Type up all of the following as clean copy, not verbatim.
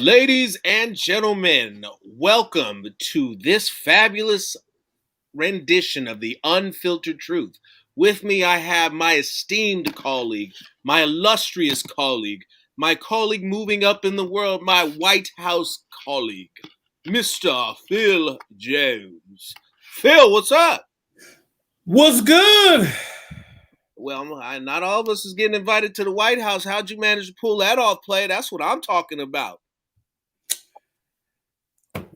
Ladies and gentlemen, welcome to this fabulous rendition of the Unfiltered Truth. With me, I have my esteemed colleague, my illustrious colleague, my colleague moving up in the world, my White House colleague, Mr. Phil Jones. Phil, what's up? What's good? Well, not all of us is getting invited to the White House. How'd you manage to pull that off, play? That's what I'm talking about.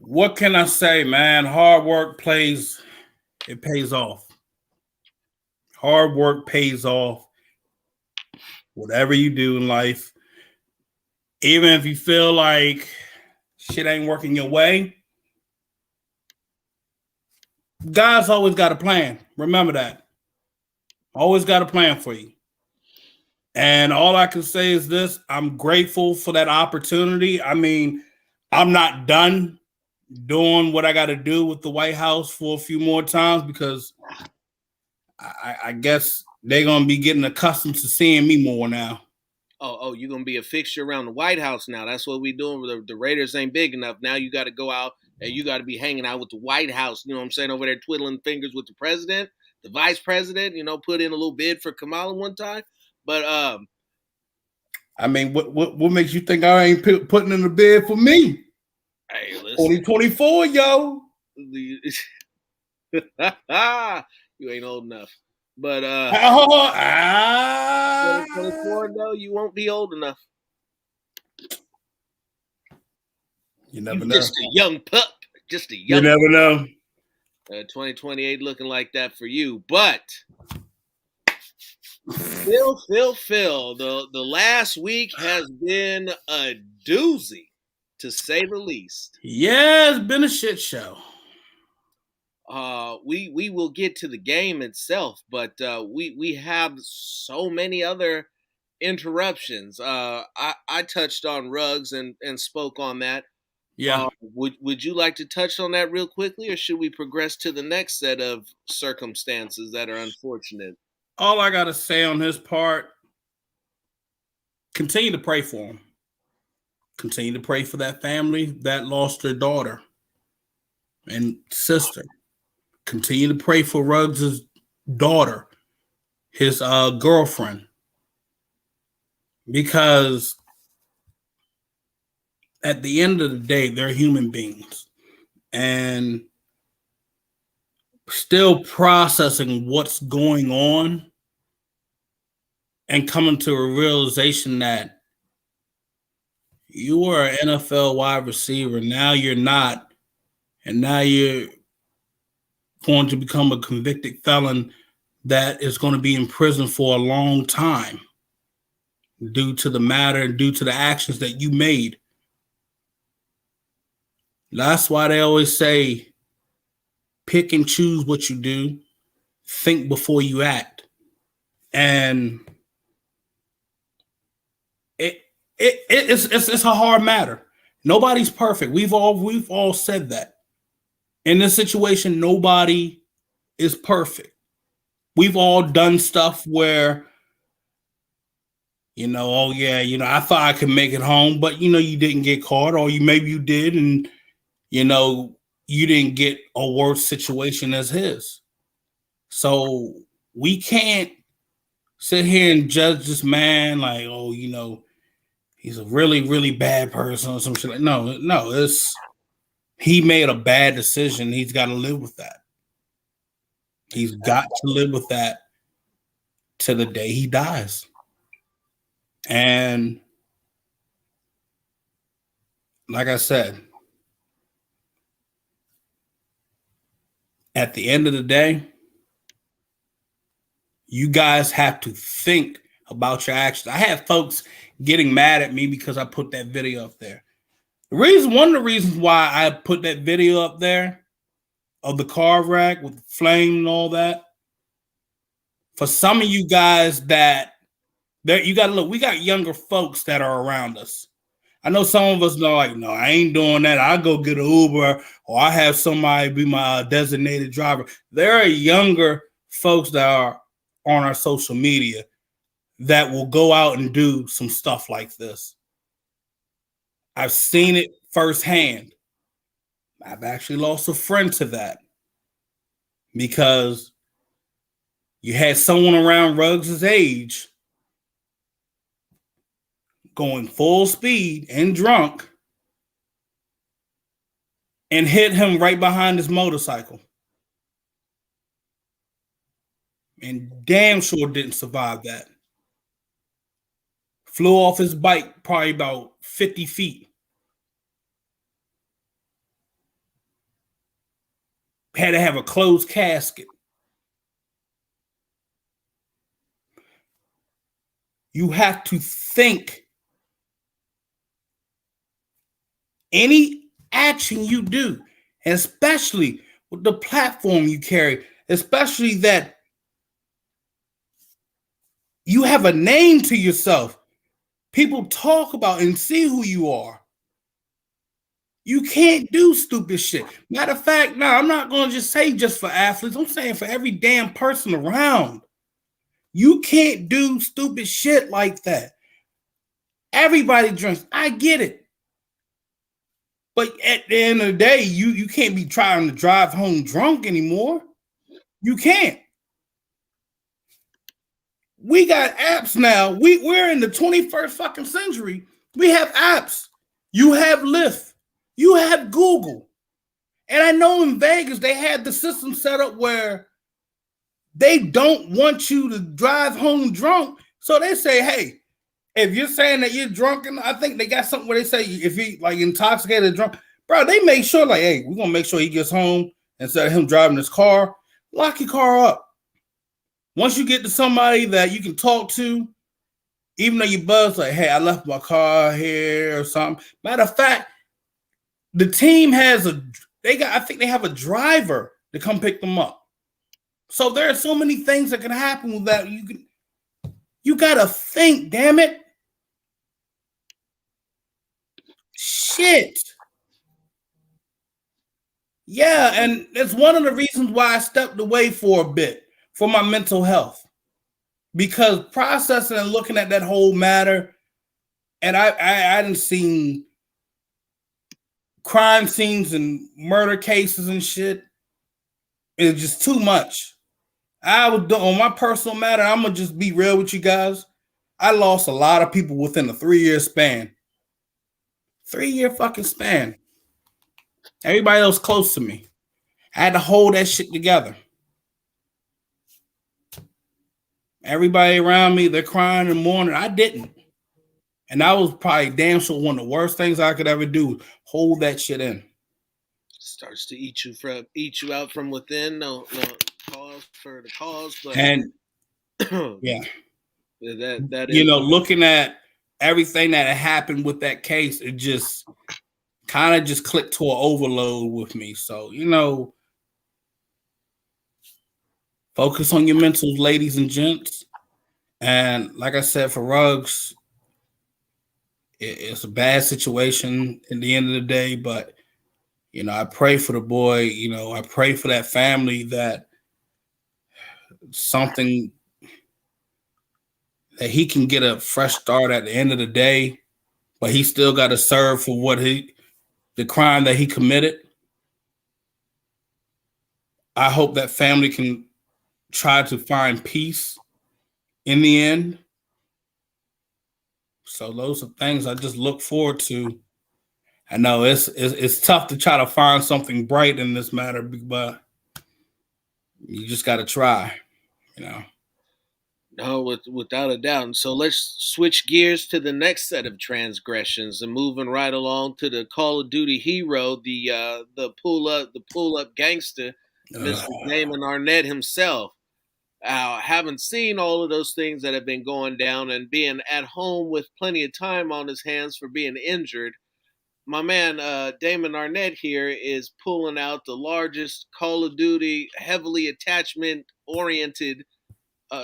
What can I say, man? Hard work pays off. Hard work pays off. Whatever you do in life, even if you feel like shit ain't working your way, God's always got a plan. Remember that. Always got a plan for you. And all I can say is this: I'm grateful for that opportunity. I mean, I'm not done doing what I got to do with the White House for a few more times because I guess they're going to be getting accustomed to seeing me more now. Oh, you're going to be a fixture around the White House now. That's what we're doing. The Raiders ain't big enough. Now you got to go out and you got to be hanging out with the White House. You know what I'm saying? Over there twiddling fingers with the president, the vice president, put in a little bid for Kamala one time. But, I mean, what makes you think I ain't putting in a bid for me? Hey, listen. 2024, yo. You ain't old enough. But 2024, though, you won't be old enough. You never know. Just a young pup. You never know. 2028 looking like that for you. But Phil, the last week has been a doozy, to say the least. Yeah, it's been a shit show. We will get to the game itself, but we have so many other interruptions. I touched on Ruggs and spoke on that. Yeah. Would you like to touch on that real quickly, or should we progress to the next set of circumstances that are unfortunate? All I gotta say on his part: continue to pray for him. Continue to pray for that family that lost their daughter and sister. Continue to pray for Ruggs' daughter, his girlfriend, because at the end of the day, they're human beings and still processing what's going on and coming to a realization that you were an NFL wide receiver. Now you're not. And now you're going to become a convicted felon that is going to be in prison for a long time due to the matter and due to the actions that you made. That's why they always say, pick and choose what you do, think before you act. And it's a hard matter. Nobody's perfect. We've all said that. In this situation, nobody is perfect. We've all done stuff where, I thought I could make it home, but you didn't get caught, or maybe you did, and you didn't get a worse situation as his. So we can't sit here and judge this man like, he's a really, really bad person or some shit. No, he made a bad decision. He's got to live with that. He's got to live with that to the day he dies. And like I said, at the end of the day, you guys have to think about your actions. I had folks getting mad at me because I put that video up there. One of the reasons why I put that video up there of the car wreck with the flame and all that, for some of you guys you got to look, we got younger folks that are around us. I know some of us know, like, no, I ain't doing that. I'll go get an Uber, or I have somebody be my designated driver. There are younger folks that are on our social media that will go out and do some stuff like this. I've seen it firsthand. I've actually lost a friend to that because you had someone around Ruggs' age going full speed and drunk and hit him right behind his motorcycle. And damn sure didn't survive that. Flew off his bike probably about 50 feet. Had to have a closed casket. You have to think any action you do, especially with the platform you carry, especially that you have a name to yourself. People talk about and see who you are. You can't do stupid shit. Matter of fact, no, I'm not going to just say just for athletes. I'm saying for every damn person around. You can't do stupid shit like that. Everybody drinks. I get it. But at the end of the day, you can't be trying to drive home drunk anymore. You can't. We got apps now. We're in the 21st fucking century. We have apps. You have Lyft. You have Google. And I know in Vegas, they had the system set up where they don't want you to drive home drunk. So they say, hey, if you're saying that you're drunk, and I think they got something where they say if you like intoxicated drunk, bro, they make sure like, hey, we're gonna make sure he gets home instead of him driving his car. Lock your car up. Once you get to somebody that you can talk to, even though you buzz like, hey, I left my car here or something. Matter of fact, the team has I think they have a driver to come pick them up. So there are so many things that can happen with that. You gotta think, damn it. Shit. Yeah, and it's one of the reasons why I stepped away for a bit for my mental health. Because processing and looking at that whole matter, and I hadn't seen crime scenes and murder cases and shit. It's just too much. I would do on my personal matter. I'm gonna just be real with you guys. I lost a lot of people within a 3-year span. 3-year fucking span. Everybody else close to me. I had to hold that shit together. Everybody around me, they're crying and mourning. I didn't. And that was probably damn sure one of the worst things I could ever do. Hold that shit in. Starts to eat you out from within. No cause for the cause, but and yeah, that is, looking at everything that had happened with that case, it just kind of just clicked to an overload with me. So focus on your mentals, ladies and gents. And like I said, for Ruggs, it's a bad situation at the end of the day, but I pray for the boy. I pray for that family that something that he can get a fresh start at the end of the day, but he still got to serve for the crime that he committed. I hope that family can try to find peace in the end. So those are things I just look forward to. I know it's tough to try to find something bright in this matter, but you just got to try, No, without a doubt. And so let's switch gears to the next set of transgressions and moving right along to the Call of Duty hero, the pull up gangster, Mr. Damon Arnett himself. Having seen all of those things that have been going down and being at home with plenty of time on his hands for being injured, my man Damon Arnett here is pulling out the largest Call of Duty heavily attachment oriented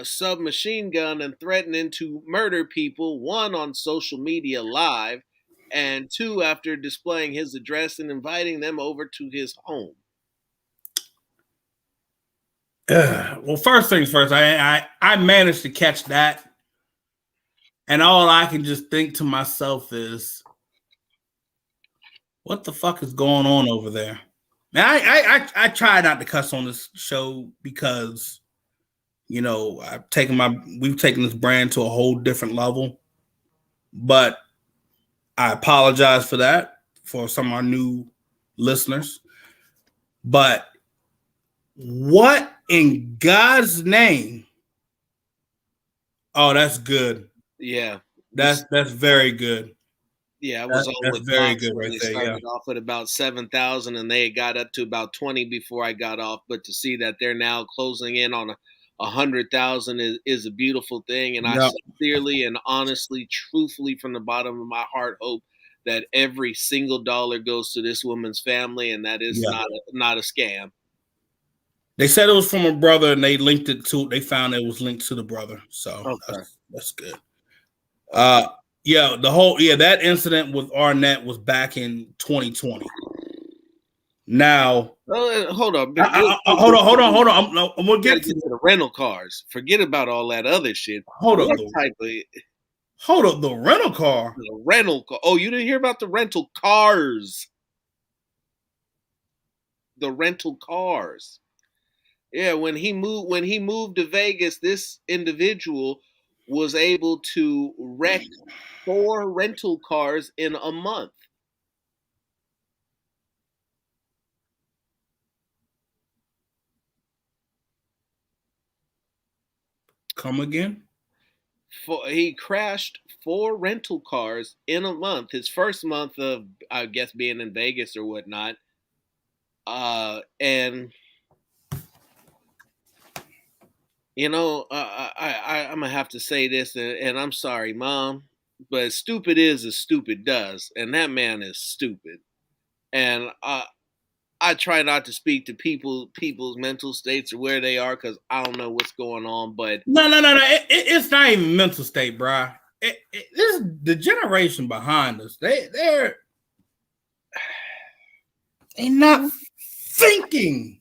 submachine gun and threatening to murder people, one on social media live, and two after displaying his address and inviting them over to his home. Well, first things first, I managed to catch that, and all I can just think to myself is, What the fuck is going on over there? Now, I try not to cuss on this show because, you know, we've taken this brand to a whole different level. But I apologize for that for some of our new listeners. But what in God's name? Oh, that's good. Yeah. That's very good. Yeah, I was on that's with very Fox good when right they there. started Yeah. off at about 7,000, and they got up to about 20 before I got off. But to see that they're now closing in on 100,000 is a beautiful thing. And I sincerely and honestly, truthfully, from the bottom of my heart, hope that every single dollar goes to this woman's family, and that is not a scam. They said it was from a brother, and they linked it to. They found it was linked to the brother, so that's good. That incident with Arnett was back in 2020. Now, hold on, hold on. I'm gonna get to the rental cars. Forget about all that other shit. Hold up, the rental car. The rental car. Oh, you didn't hear about the rental cars? The rental cars. Yeah, when he moved to Vegas, this individual was able to wreck 4 rental cars in a month. Come again? He crashed 4 rental cars in a month. His first month of, I guess, being in Vegas or whatnot. And you know, I'm gonna have to say this, and I'm sorry, Mom, but stupid is as stupid does, and that man is stupid. And I try not to speak to people's mental states or where they are because I don't know what's going on. But no, it's not even mental state, bro. This is the generation behind us. They're not thinking.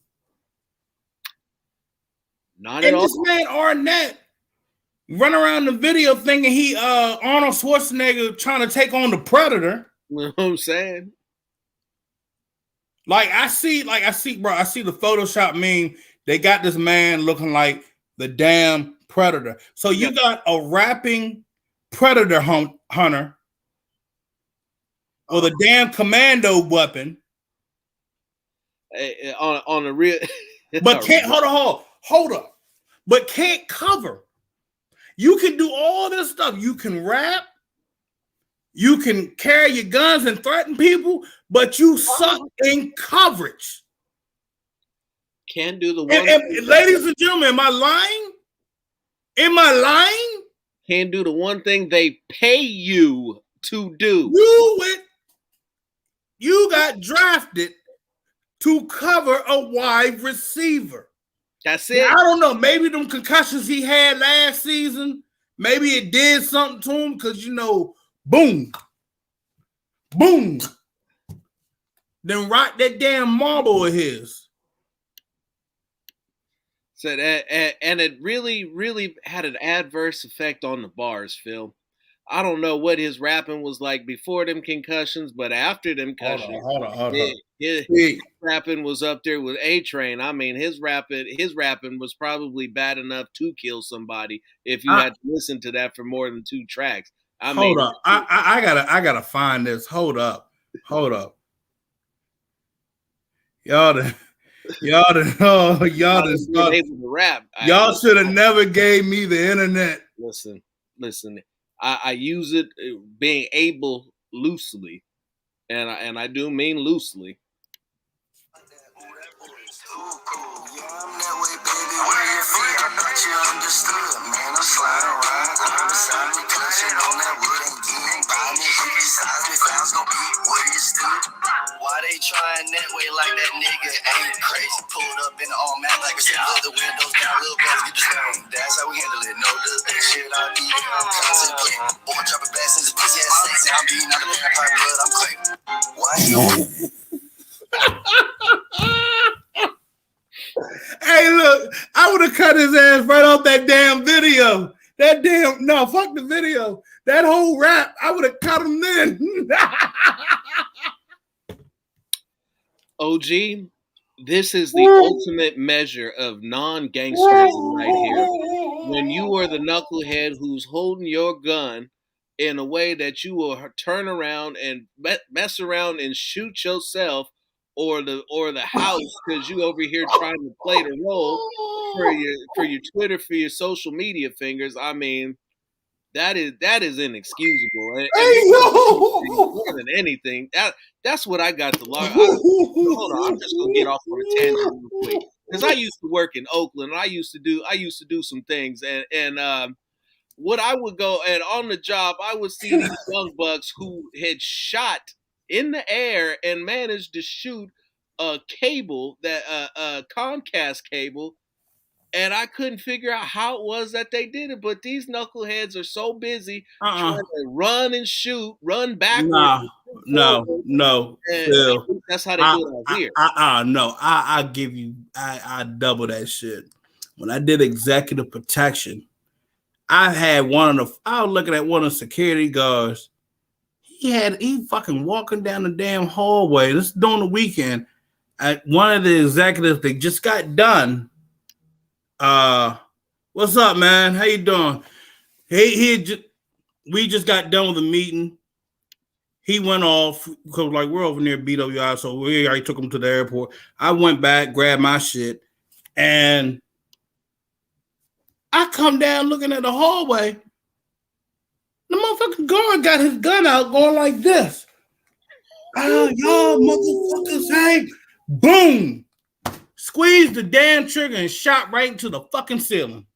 Not at all. This man Arnett run around the video thinking he Arnold Schwarzenegger trying to take on the Predator. You know what I'm saying? I see the Photoshop meme. They got this man looking like the damn Predator. So you got a rapping Predator hunter with a damn commando weapon. On a real, but can't hold up, but can't cover. You can do all this stuff. You can rap. You can carry your guns and threaten people, but you suck in coverage. Can't do the one. And ladies and gentlemen, am I lying? Am I lying? Can't do the one thing they pay you to do. You got drafted to cover a wide receiver. That's it. Now, I don't know. Maybe them concussions he had last season, maybe it did something to him because, you know, boom. Then rock that damn marble of his. So and it really, really had an adverse effect on the bars, Phil. I don't know what his rapping was like before them concussions, but after them concussions, hold on. His rapping was up there with A-Train. I mean, his rapping was probably bad enough to kill somebody if you had to listen to that for more than 2 tracks. Hold up. I gotta find this. Hold up. Y'all should have never gave me the internet. Listen. I use it being able loosely, and I do mean loosely. Why they trying that way like that nigga ain't crazy? Pulled up in the all map like a the windows down, little brothers get the stain. That's how we handle it. No does that shit I be contemplating. Boy dropping blast in his pussy ass snakes. I'm beating out the vampire blood, I'm claying. Why you? Hey, look, I would have cut his ass right off that damn video. Fuck the video. That whole rap, I would have cut him then. OG, this is the ultimate measure of non-gangsterism right here. When you are the knucklehead who's holding your gun in a way that you will turn around and mess around and shoot yourself or the house because you over here trying to play the role for your Twitter, for your social media fingers. I mean, that is inexcusable. And Hey yo! more than anything, that's what I got to learn. Hold on, I'm just gonna get off on a tangent real quick because I used to work in Oakland. I used to do some things, and what I would go and on the job, I would see these young bucks who had shot in the air and managed to shoot a cable that a Comcast cable, and I couldn't figure out how it was that they did it. But these knuckleheads are so busy trying to run and shoot, run backwards, No, and Phil. that's how they do it out here. No, I give you, I double that shit. When I did executive protection, I had I was looking at one of the security guards. He fucking walking down the damn hallway. This is during the weekend. One of the executives that just got done. What's up, man? How you doing? We just got done with a meeting. He went off because like we're over near BWI, so we already took him to the airport. I went back, grabbed my shit, and I come down looking at the hallway. The motherfucking guard got his gun out going like this. Y'all motherfuckers, hey, boom. Squeezed the damn trigger and shot right into the fucking ceiling.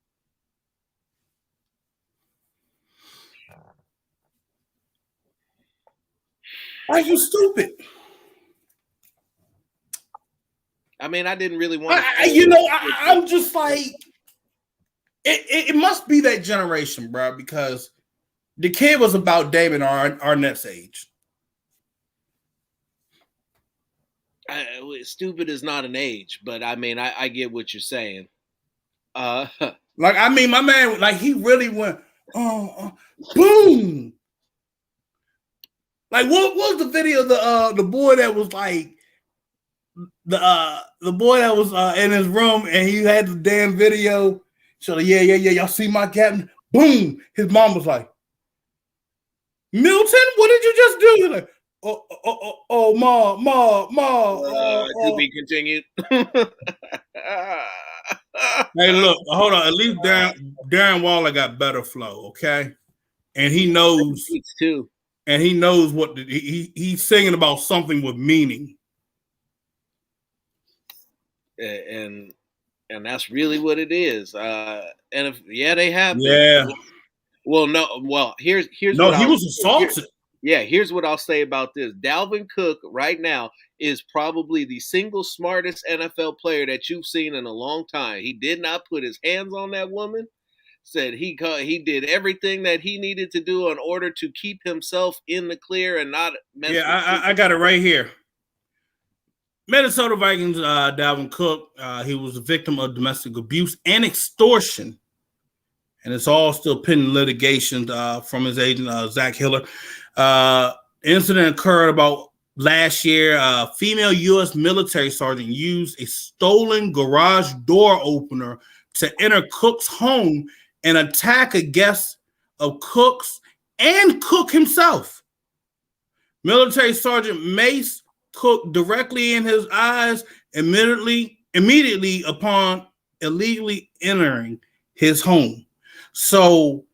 Are you stupid? I mean, I didn't really want to. I'm just like, it must be that generation, bro, because the kid was about Damon Arnett's age. Stupid is not an age, but I mean, I get what you're saying. Like, I mean, my man, like, he really went, boom. Like, what was the video of the boy that was like, the boy that was in his room and he had the damn video. So yeah, y'all see my captain? Boom. His mom was like, Milton, what did you just do? He's like, ma. To be continued. Hey, look, hold on. At least Darren Waller got better flow, okay? And he knows too. And he knows what he's singing about something with meaning. And that's really what it is. And if they have. Yeah. Well, no. Well, here's no. He was assaulted. Here's what I'll say about this. Dalvin Cook right now is probably the single smartest NFL player that you've seen in a long time. He did not put his hands on that woman. Said he did everything that he needed to do in order to keep himself in the clear and not mess. Yeah, I got it right here. Minnesota Vikings, Dalvin Cook, he was a victim of domestic abuse and extortion. And it's all still pending litigation from his agent, Zach Hiller. Incident occurred about last year. A female U.S. military sergeant used a stolen garage door opener to enter Cook's home and attack a guest of Cook's and Cook himself. Military Sergeant Mace Cook directly in his eyes immediately upon illegally entering his home. So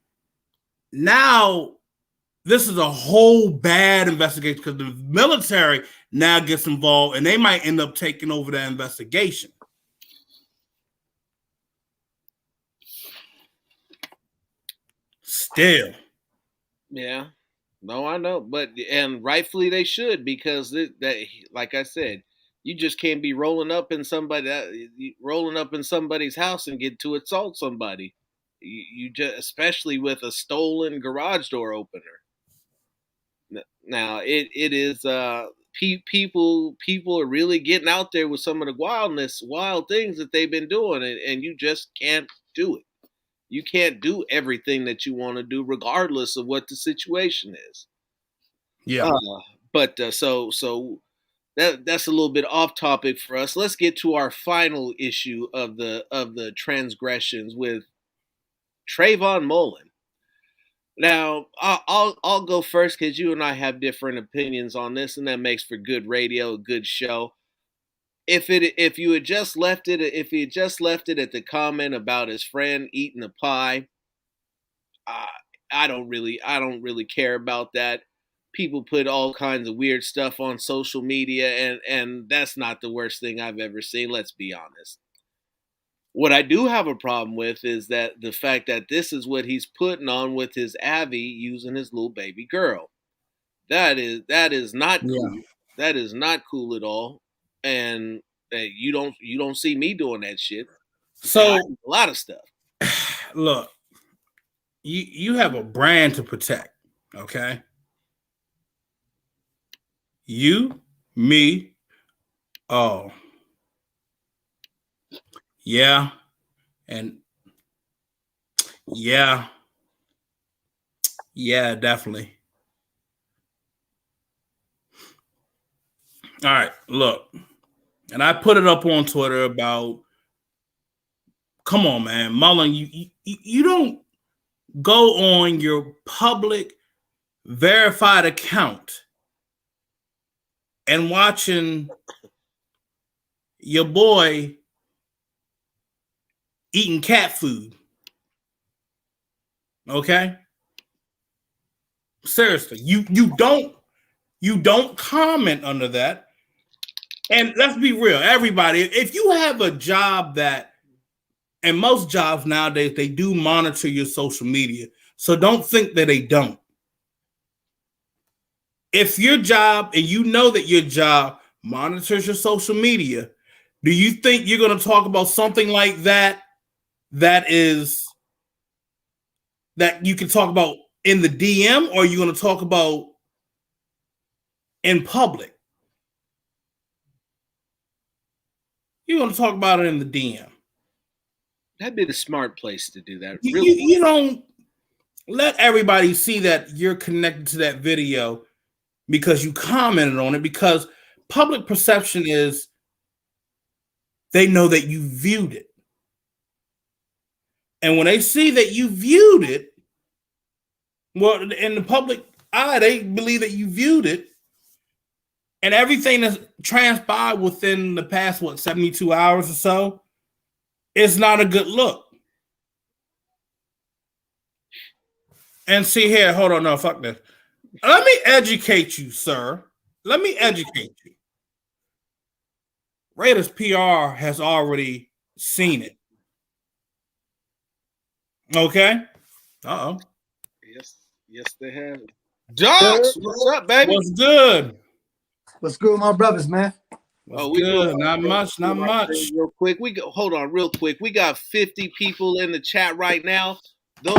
now this is a whole bad investigation because the military now gets involved and they might end up taking over that investigation. Still. Yeah. No, I know. And rightfully they should, because that, like I said, you just can't be rolling up in somebody's house and get to assault somebody. You just, especially with a stolen garage door opener. Now it is people are really getting out there with some of the wild things that they've been doing, and you just can't do it. You can't do everything that you want to do, regardless of what the situation is. Yeah. So that's a little bit off topic for us. Let's get to our final issue of the transgressions with Trayvon Mullen. Now, I'll go first because you and I have different opinions on this, and that makes for good radio, a good show. If you had just left it, if he had just left it at the comment about his friend eating a pie, uh, I don't really care about that. People put all kinds of weird stuff on social media, and that's not the worst thing I've ever seen. Let's be honest. What I do have a problem with is that the fact that this is what he's putting on with his Abby using his little baby girl. That is not Yeah. cool. That is not cool at all. And you don't see me doing that shit. So a lot of stuff. Look, you have a brand to protect, okay? You, me, oh, yeah, and yeah, definitely. All right, look, and I put it up on Twitter about, come on, man, Mullen, you don't go on your public verified account and watching your boy eating cat food. Okay? Seriously, you don't comment under that. And let's be real, everybody, if you have a job that, and most jobs nowadays, they do monitor your social media. So don't think that they don't. If your job, and you know that your job monitors your social media, do you think you're going to talk about something like that that you can talk about in the DM, or are you going to talk about in public? You're going to talk about it in the DM. That'd be the smart place to do that. You don't let everybody see that you're connected to that video because you commented on it, because public perception is they know that you viewed it. And when they see that you viewed it, well, in the public eye, they believe that you viewed it. And everything that's transpired within the past, 72 hours or so, is not a good look. And see here, hold on, no, fuck this. Let me educate you, sir. Let me educate you. Raiders PR has already seen it. Okay? Uh-oh. Yes, they have. Docs, what's up, baby? What's good? What's good, my brothers, man? What's good? Not much. Real quick, hold on, real quick. We got 50 people in the chat right now. No.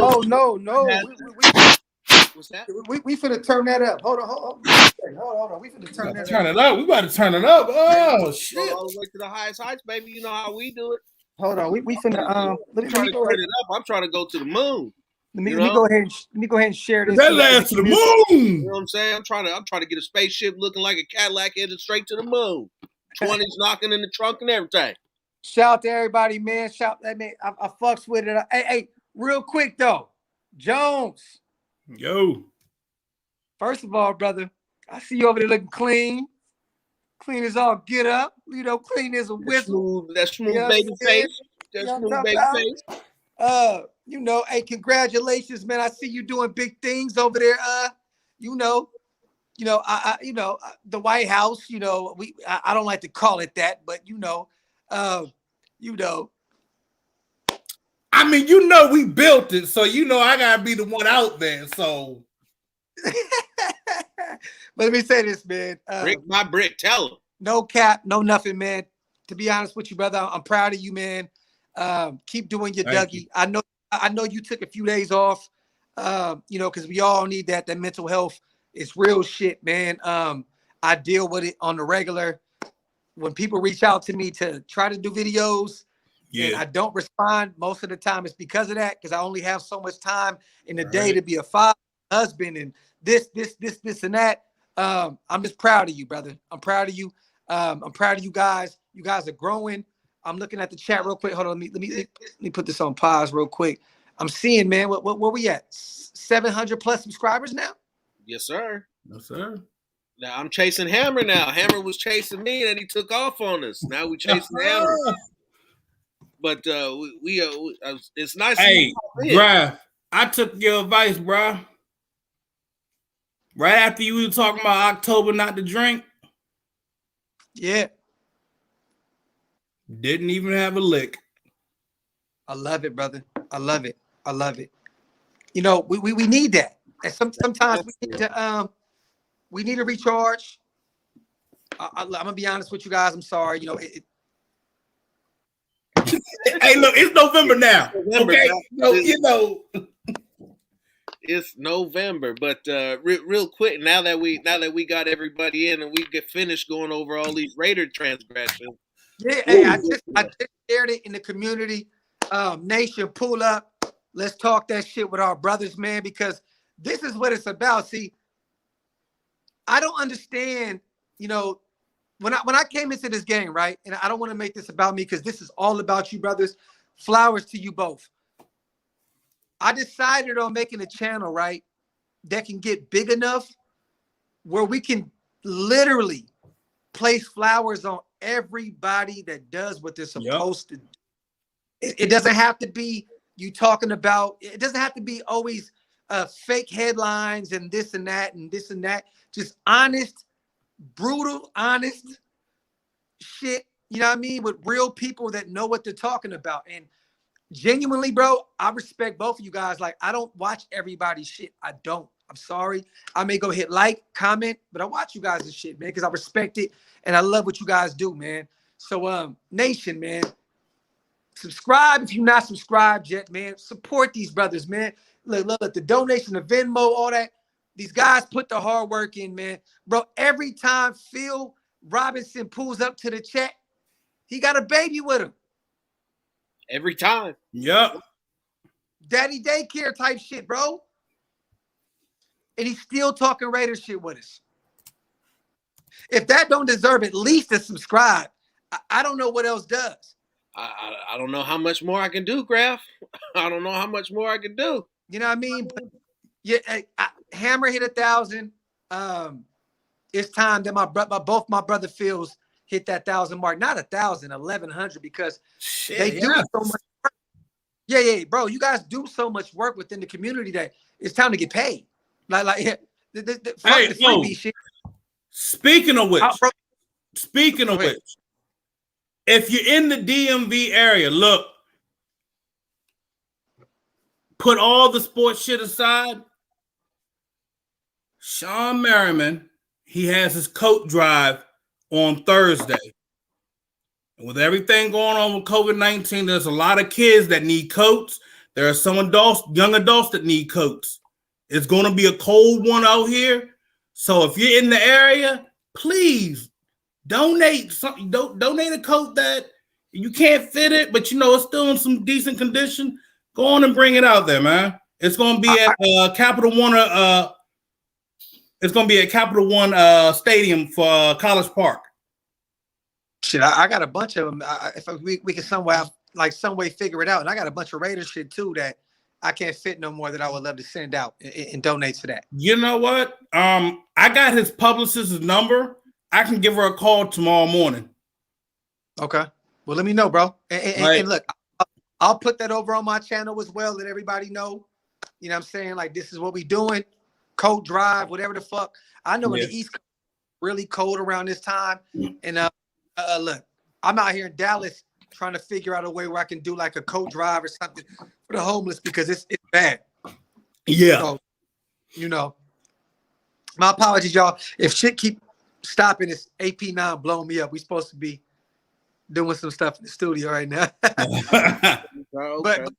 What's that? We finna turn that up. Hold on. We finna turn that up. Turn it up. We about to turn it up. Oh shit! All the way to the highest heights, baby. You know how we do it. Hold on. We finna let me go ahead. I'm trying to go to the moon. Let me go ahead and share this. That last to the moon. You know what I'm saying? I'm trying to get a spaceship looking like a Cadillac headed straight to the moon. 20s knocking in the trunk and everything. Shout out to everybody, man. I fucks with it. Hey, real quick though, Jones. Yo. First of all, brother, I see you over there looking clean. Clean as all get up. You know, clean as a whistle. That smooth baby face. That smooth baby face. You know, hey, congratulations, man. I see you doing big things over there. The White House, I don't like to call it that, but I mean, we built it, so I gotta be the one out there. So but let me say this, man. Brick by brick, tell them. No cap, no nothing, man. To be honest with you, brother, I'm proud of you, man. Keep doing your Thank Dougie. you. I know you took a few days off, because we all need that mental health. It's real shit, man. I deal with it on the regular. When people reach out to me to try to do videos, and I don't respond, most of the time it's because of that, because I only have so much time in the day to be a father, husband, and this, and that. I'm just proud of you, brother. I'm proud of you. I'm proud of you guys. You guys are growing. I'm looking at the chat real quick. Hold on, let me put this on pause real quick. I'm seeing, man, where we at? 700 plus subscribers now? Yes, sir. Yes, sir. Now I'm chasing Hammer now. Hammer was chasing me, and he took off on us. Now we chasing Hammer. But it's nice. Hey, bruh, I took your advice, bruh. Right after you were talking about October not to drink. Yeah. Didn't even have a lick. I love it, brother. I love it. I love it. You know, we need that. And sometimes we need to recharge. I'm gonna be honest with you guys. I'm sorry. You know, hey, look, it's November now. November, okay, so, it's November. But real quick, now that we got everybody in and we get finished going over all these Raider transgressions. Yeah, hey, I just shared it in the community. Nation, pull up. Let's talk that shit with our brothers, man, because this is what it's about. See, I don't understand, you know, when I came into this game, right? And I don't want to make this about me because this is all about you, brothers. Flowers to you both. I decided on making a channel, right, that can get big enough where we can literally place flowers on everybody that does what they're supposed to do. It doesn't have to be you talking about, it doesn't have to be always fake headlines and this and that and this and that. Just honest, brutal, honest shit, you know what I mean? With real people that know what they're talking about. And genuinely, bro, I respect both of you guys. Like, I don't watch everybody's shit. I don't. I'm sorry. I may go hit like, comment, but I watch you guys' shit, man, because I respect it and I love what you guys do, man. So, Nation, man, subscribe if you're not subscribed yet, man. Support these brothers, man. Look, the donation, the Venmo, all that. These guys put the hard work in, man. Bro, every time Phil Robinson pulls up to the chat, he got a baby with him. Every time. Yep. Daddy daycare type shit, bro. And he's still talking Raider shit with us. If that don't deserve at least a subscribe, I don't know what else does. I don't know how much more I can do, Graf. I don't know how much more I can do. You know what I mean? But yeah, Hammer hit 1,000. It's time that both my brother Phils hit that 1,000 mark. Not 1,000, 1,100, because they do so much work. Yeah, bro. You guys do so much work within the community that it's time to get paid. Like the freebie shit. Speaking of which, if you're in the DMV area, look, put all the sports shit aside. Sean Merriman, he has his coat drive on Thursday. And with everything going on with COVID-19, there's a lot of kids that need coats. There are some adults, young adults that need coats. It's going to be a cold one out here. So if you're in the area, please donate something. Donate a coat that you can't fit it, but you know it's still in some decent condition. Go on and bring it out there, man. It's going to be at Capital One. It's going to be at Capital One Stadium for College Park. Shit, I got a bunch of them. If we can some way figure it out, and I got a bunch of Raiders shit too that I can't fit no more that I would love to send out and donate to that. You know what? I got his publicist's number. I can give her a call tomorrow morning. Okay. Well, let me know, bro. And look, I'll put that over on my channel as well. Let everybody know. You know what I'm saying? Like, this is what we doing. Cold drive, whatever the fuck. I know in the East Coast, really cold around this time. And look, I'm out here in Dallas trying to figure out a way where I can do like a coat drive or something for the homeless because it's bad. Yeah. So, you know, my apologies, y'all. If shit keep stopping, it's AP9 blowing me up. We supposed to be doing some stuff in the studio right now. But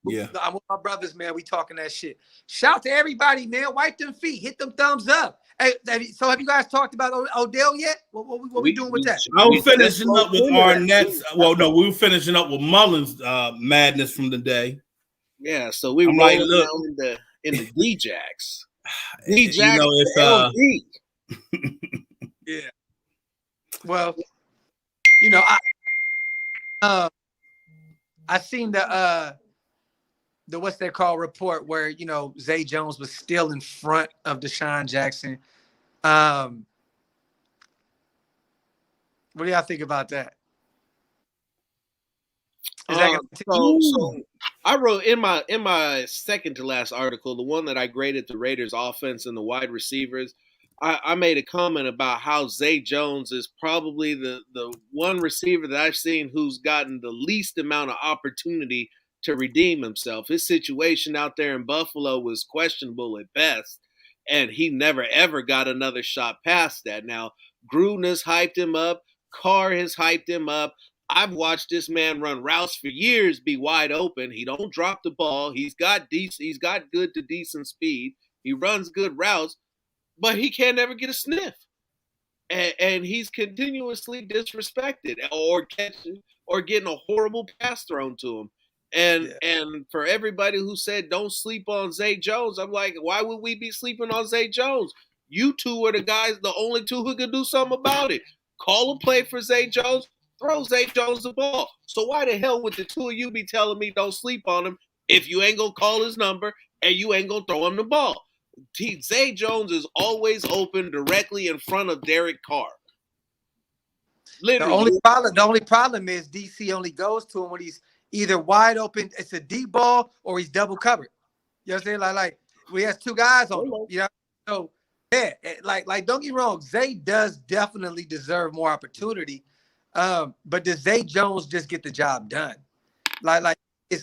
yeah, I'm with my brothers, man. We talking that shit. Shout to everybody, man. Wipe them feet. Hit them thumbs up. Hey, so have you guys talked about Odell yet? What we doing with that? I was finishing up with Arnett's. Well, no, we were finishing up with Mullen's madness from the day. Yeah, so we rolling in the D-Jacks. You know, Yeah. Well, I seen the what's that called report where Zay Jones was still in front of Deshaun Jackson. What do y'all think about that? So I wrote in my second to last article, the one that I graded the Raiders offense and the wide receivers, I made a comment about how Zay Jones is probably the one receiver that I've seen who's gotten the least amount of opportunity to redeem himself. His situation out there in Buffalo was questionable at best, and he never ever got another shot past that. Now, Gruden has hyped him up. Carr has hyped him up. I've watched this man run routes for years be wide open. He don't drop the ball. He's got good to decent speed. He runs good routes, but he can't ever get a sniff. And he's continuously disrespected or getting a horrible pass thrown to him. And for everybody who said don't sleep on Zay Jones, I'm like, why would we be sleeping on Zay Jones? You two are the only two who can do something about it. Call a play for Zay Jones, throw Zay Jones the ball. So why the hell would the two of you be telling me don't sleep on him if you ain't gonna call his number and you ain't gonna throw him the ball? Zay Jones is always open directly in front of Derek Carr. Literally. The only problem is DC only goes to him when he's either wide open, it's a deep ball, or he's double covered. You know what I'm saying? Like we have two guys on him. So yeah, like don't get me wrong, Zay does definitely deserve more opportunity. But does Zay Jones just get the job done?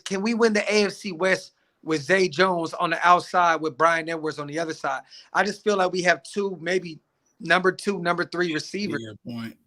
Can we win the AFC West with Zay Jones on the outside with Bryan Edwards on the other side? I just feel like we have two, maybe number 2, number 3 receivers. Point.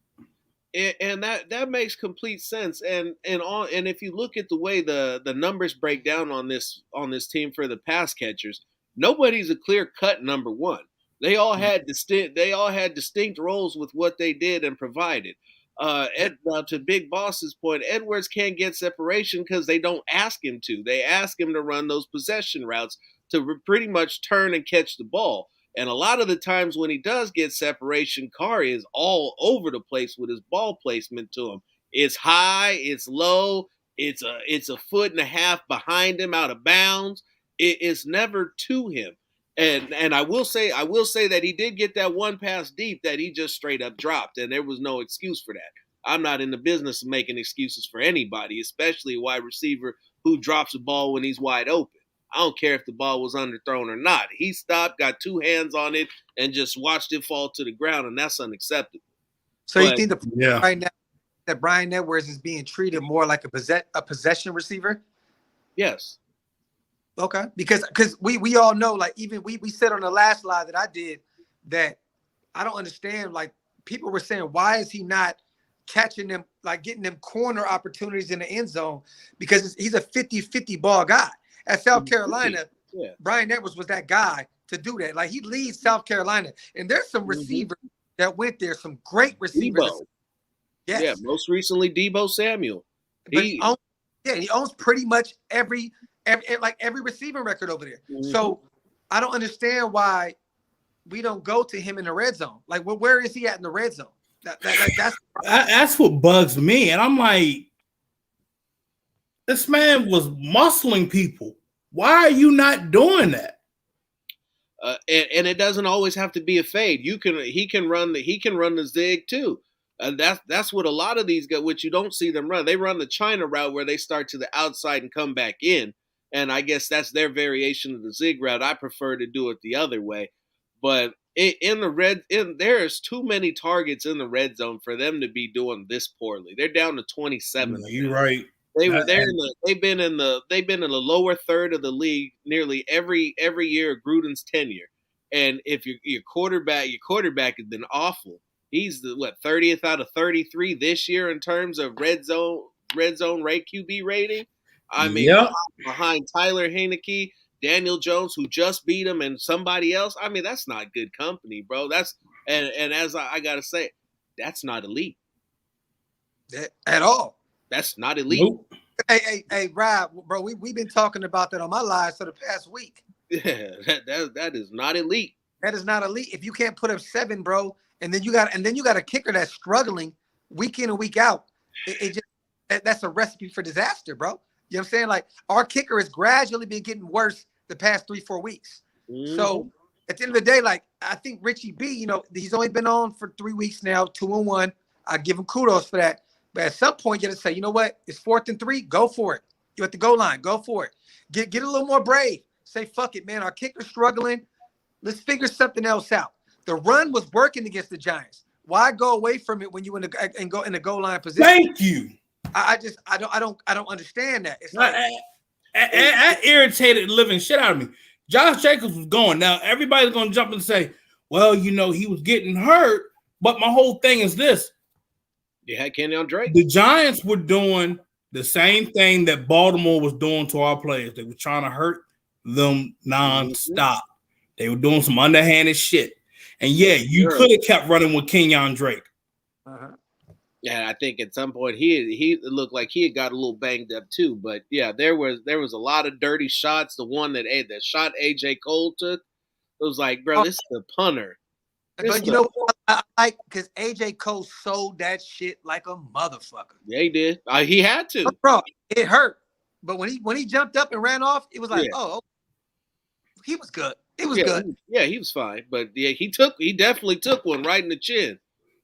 And that makes complete sense. And if you look at the way the numbers break down on this team for the pass catchers, nobody's a clear cut number 1. They all had distinct roles with what they did and provided. To Big Boss's point, Edwards can't get separation because they don't ask him to. They ask him to run those possession routes to pretty much turn and catch the ball. And a lot of the times when he does get separation, Carr is all over the place with his ball placement to him. It's high, it's low, it's a foot and a half behind him out of bounds. It's never to him. And I will say that he did get that one pass deep that he just straight up dropped, and there was no excuse for that. I'm not in the business of making excuses for anybody, especially a wide receiver who drops a ball when he's wide open. I don't care if the ball was underthrown or not. He stopped, got 2 hands on it, and just watched it fall to the ground, and that's unacceptable. So you think right now that Bryan Edwards is being treated more like a possession receiver? Yes. Okay, because we all know, like, even we said on the last live that I did that I don't understand, like, people were saying, why is he not catching them, like getting them corner opportunities in the end zone? Because he's a 50-50 ball guy. At South Carolina, Bryan Edwards was that guy to do that. Like, he leads South Carolina, and there's some receivers that went there, some great receivers. Debo. Yes. Yeah, most recently Debo Samuel. He owns pretty much every receiving record over there. So I don't understand why we don't go to him in the red zone. Like, where is he at in the red zone? That's what bugs me. And I'm like, this man was muscling people. Why are you not doing that? And it doesn't always have to be a fade. He can run the zig too. That's what a lot of these guys, which you don't see them run. They run the China route where they start to the outside and come back in. And I guess that's their variation of the zig route. I prefer to do it the other way. But there's too many targets in the red zone for them to be doing this poorly. They're down to 27. You're right. They've been in the lower third of the league nearly every year of Gruden's tenure. And if your quarterback has been awful. He's the 30th out of 33 this year in terms of red zone rate QB rating. I mean, behind Tyler Heineke, Daniel Jones, who just beat him, and somebody else. I mean, that's not good company, bro. That's and as I gotta say, that's not elite at all. That's not elite. Nope. Hey, Rob, bro, we've been talking about that on my live for the past week. Yeah, that is not elite. That is not elite. If you can't put up 7, bro, and then you got a kicker that's struggling week in and week out, that's a recipe for disaster, bro. You know what I'm saying? Like, our kicker has gradually been getting worse the past 3-4 weeks. Mm-hmm. So at the end of the day, like, I think Richie B, he's only been on for 3 weeks now, 2-1. I give him kudos for that. But at some point, you got to say, you know what? It's 4th and 3. Go for it. You're at the goal line. Go for it. Get a little more brave. Say, fuck it, man. Our kicker's struggling. Let's figure something else out. The run was working against the Giants. Why go away from it when you go in the goal line position? Thank you. I don't understand that. It's like I irritated the living shit out of me. Josh Jacobs was going. Now everybody's gonna jump and say, well, he was getting hurt. But my whole thing is this. You had Kenyon Drake. The Giants were doing the same thing that Baltimore was doing to our players. They were trying to hurt them nonstop. They were doing some underhanded shit. And yeah, you could have kept running with Kenyon Drake. Yeah, I think at some point he looked like he had got a little banged up too. But yeah, there was a lot of dirty shots. The one that shot AJ Cole took, it was like, bro, this is the punter. But you know what I like? Because AJ Cole sold that shit like a motherfucker. Yeah, he did. He had to. Bro, it hurt. But when he jumped up and ran off, it was like, oh, he was good. It was good. Yeah, he was fine. But yeah, he definitely took one right in the chin.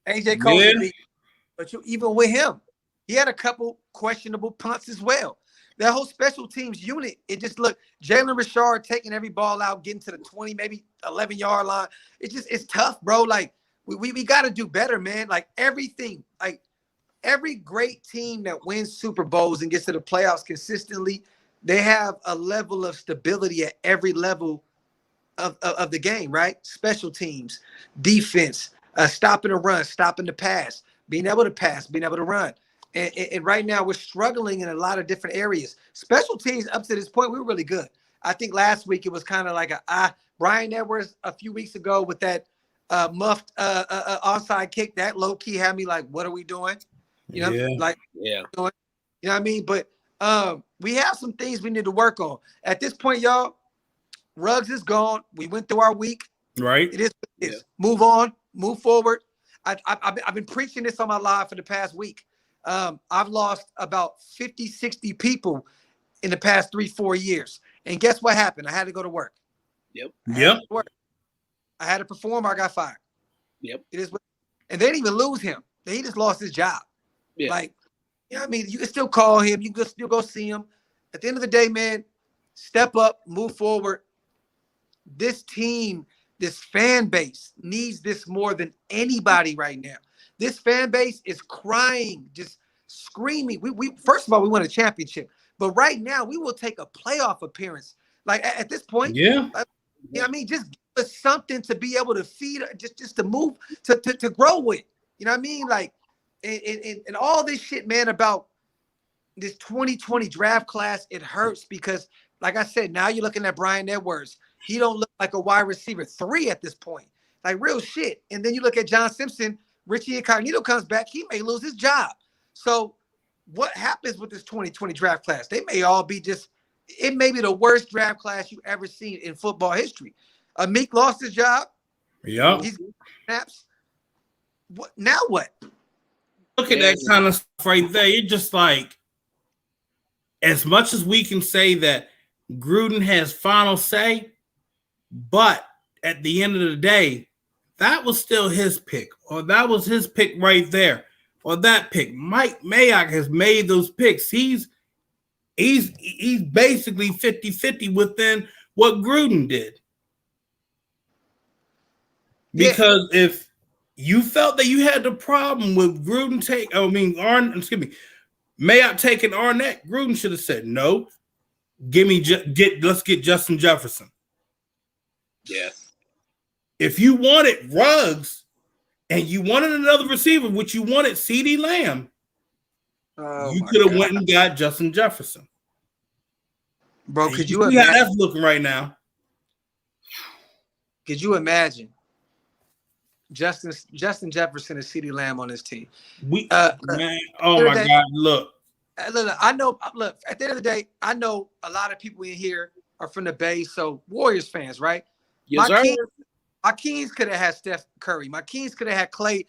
AJ Cole, but even with him, he had a couple questionable punts as well. That whole special teams unit, it just looked Jalen Richard taking every ball out, getting to the 20, maybe 11-yard line. It's tough, bro. Like we got to do better, man. Like everything, like every great team that wins Super Bowls and gets to the playoffs consistently, they have a level of stability at every level of the game, right? Special teams, defense, stopping the run, stopping the pass, being able to pass, being able to run. And right now we're struggling in a lot of different areas. Special teams up to this point, we were really good. I think last week it was kind of like Brian Edwards a few weeks ago with that muffed onside kick. That low key had me like, what are we doing? You know, you know what I mean? But we have some things we need to work on. At this point, y'all, Ruggs is gone. We went through our week. Right. It is what it is. Move on, move forward. I've been preaching this on my live for the past week. I've lost about 50, 60 people in the past 3-4 years. And guess what happened? I had to go to work. I had to perform. I got fired. It is, and they didn't even lose him. He just lost his job. Like, you know what I mean? You can still call him. You can still go see him. At the end of the day, man, step up, move forward. This team, this fan base needs this more than anybody right now. This fan base is crying, just screaming. We first of all, we won a championship. But right now, we will take a playoff appearance. Like at this point, you know what I mean? Just give us something to be able to feed, just to move, to grow with. You know what I mean? Like, and all this shit, man, about this 2020 draft class, it hurts because, like I said, now you're looking at Brian Edwards. He don't look like a wide receiver 3 at this point. Like, real shit. And then you look at John Simpson, Richie Incognito comes back, he may lose his job. So what happens with this 2020 draft class? They may all be it may be the worst draft class you've ever seen in football history. Meek lost his job. Yeah. He's snaps. Now what? Look at that kind of stuff right there. You're just like, as much as we can say that Gruden has final say, but at the end of the day, that was still his pick, or that was his pick right there, or that pick. Mike Mayock has made those picks. He's basically 50-50 within what Gruden did. Because if you felt that you had the problem with Gruden Mayock taking Arnett, Gruden should have said, no, let's get Justin Jefferson. Yeah. If you wanted Ruggs and you wanted another receiver, which you wanted CeeDee Lamb, you could have went and got Justin Jefferson. Bro, could you see imagine how that's looking right now? Could you imagine Justin Jefferson and CeeDee Lamb on this team? Man, oh my God, look. I know, look, at the end of the day, I know a lot of people in here are from the Bay, so Warriors fans, right? Yes, sir. My Kings could have had Steph Curry. My Kings could have had Klay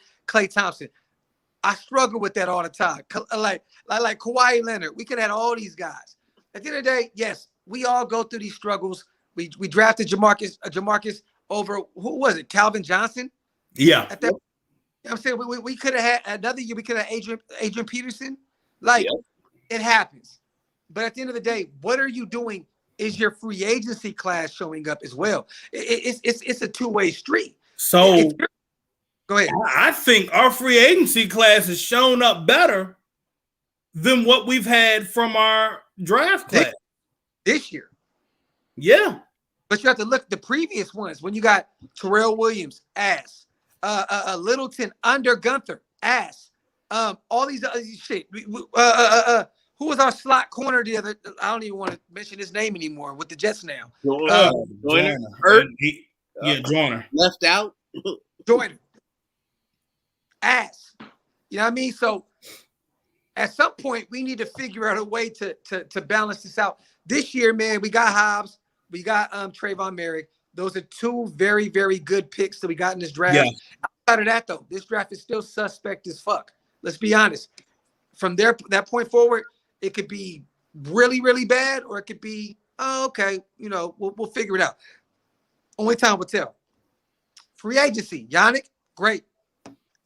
Thompson. I struggle with that all the time. Like Kawhi Leonard. We could have had all these guys. At the end of the day, yes, we all go through these struggles. We drafted Jamarcus over, who was it? Calvin Johnson? Yeah. At that, you know what I'm saying? We could have had another year. We could have Adrian Peterson. Like, it happens. But at the end of the day, what are you doing? Is your free agency class showing up as well? It's a two-way street. So go ahead. I think our free agency class has shown up better than what we've had from our draft class this year. Yeah. But you have to look at the previous ones when you got Terrell Williams, ass. Littleton under Gunther, ass. All these other shit. Who was our slot corner the other? I don't even want to mention his name anymore with the Jets now. Joyner. Joyner. Left out. Joyner. Ass. You know what I mean? So at some point, we need to figure out a way to balance this out. This year, man, we got Hobbs. We got Trayvon Mullen. Those are two very, very good picks that we got in this draft. Yeah. Outside of that, though, this draft is still suspect as fuck. Let's be honest. From that point forward, it could be really, really bad, or it could be, oh, okay, you know, we'll figure it out. Only time will tell. Free agency, Giannis, great.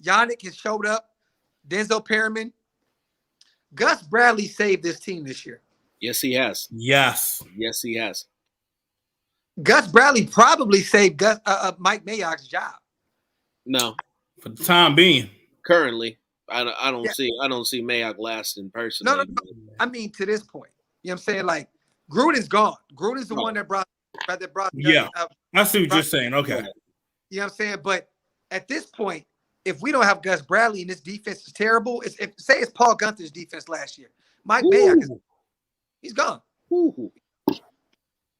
Giannis has showed up. Denzel Perryman. Gus Bradley saved this team this year. Yes, he has. Yes, he has. Gus Bradley probably saved Mike Mayock's job. No, for the time being. Currently, I don't see Mayock lasting personally. No. I mean, to this point, you know what I'm saying? Like, Gruden's gone. Gruden's the one that brought. Yeah, I see what you're saying. Okay. You know what I'm saying? But at this point, if we don't have Gus Bradley and this defense is terrible, say it's Paul Gunther's defense last year. Mike Mayock he's gone. Ooh.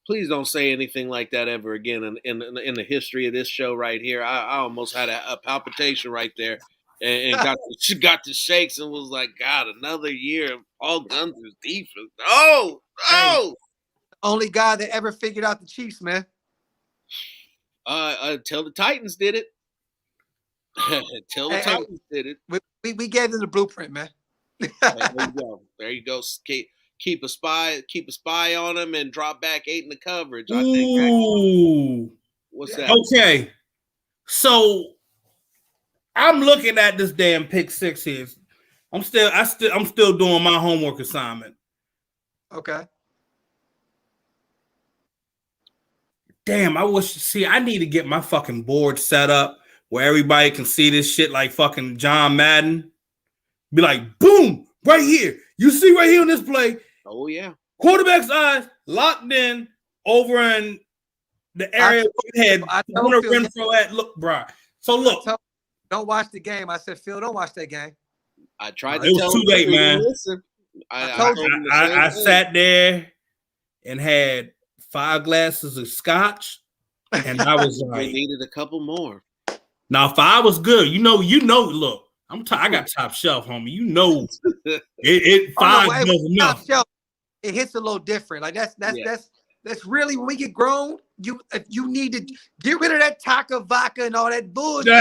Please don't say anything like that ever again in the history of this show right here. I almost had a palpitation right there and got the shakes and was like, God, another year of Paul Gunther's defense. Oh! Only guy that ever figured out the Chiefs, man. Until the Titans did it. Titans did it. We gave them the blueprint, man. There you go. Keep a spy on him and drop back 8 in the coverage. I think. What's that? Okay. So I'm looking at this damn pick six here. I'm still doing my homework assignment. Okay. Damn, I need to get my fucking board set up where everybody can see this shit like fucking John Madden. Be like, boom, right here. You see right here on this play. Oh, yeah. Quarterback's eyes locked in over in the area we had Renfro at. Look, bro. So look. Don't watch the game. I said, Phil, don't watch that game. I tried to tell him. It was too late, man. Listen. I sat there and had 5 glasses of scotch, and I was like, we needed a couple more. Now, 5 was good. You know. Look, I got top shelf, homie. You know, it 5 was enough. It hits a little different. Like that's really when we get grown. If you need to get rid of that Taka vodka and all that bullshit.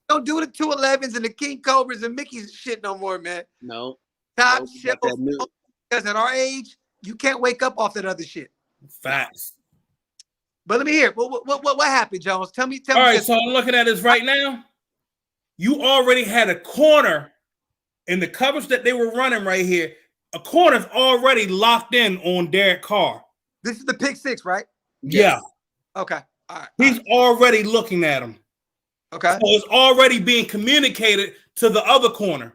Don't do the 211s and the King Cobras and Mickey's shit no more, man. No. Top shelf. Because at our age, you can't wake up off that other shit. Facts. But let me hear. What happened, Jones? Tell me. All right, so I'm looking at this right now. You already had a corner in the coverage that they were running right here. A corner's already locked in on Derek Carr. This is the pick six, right? Yeah. Okay. All right. He's already looking at him. Okay. So it's already being communicated to the other corner.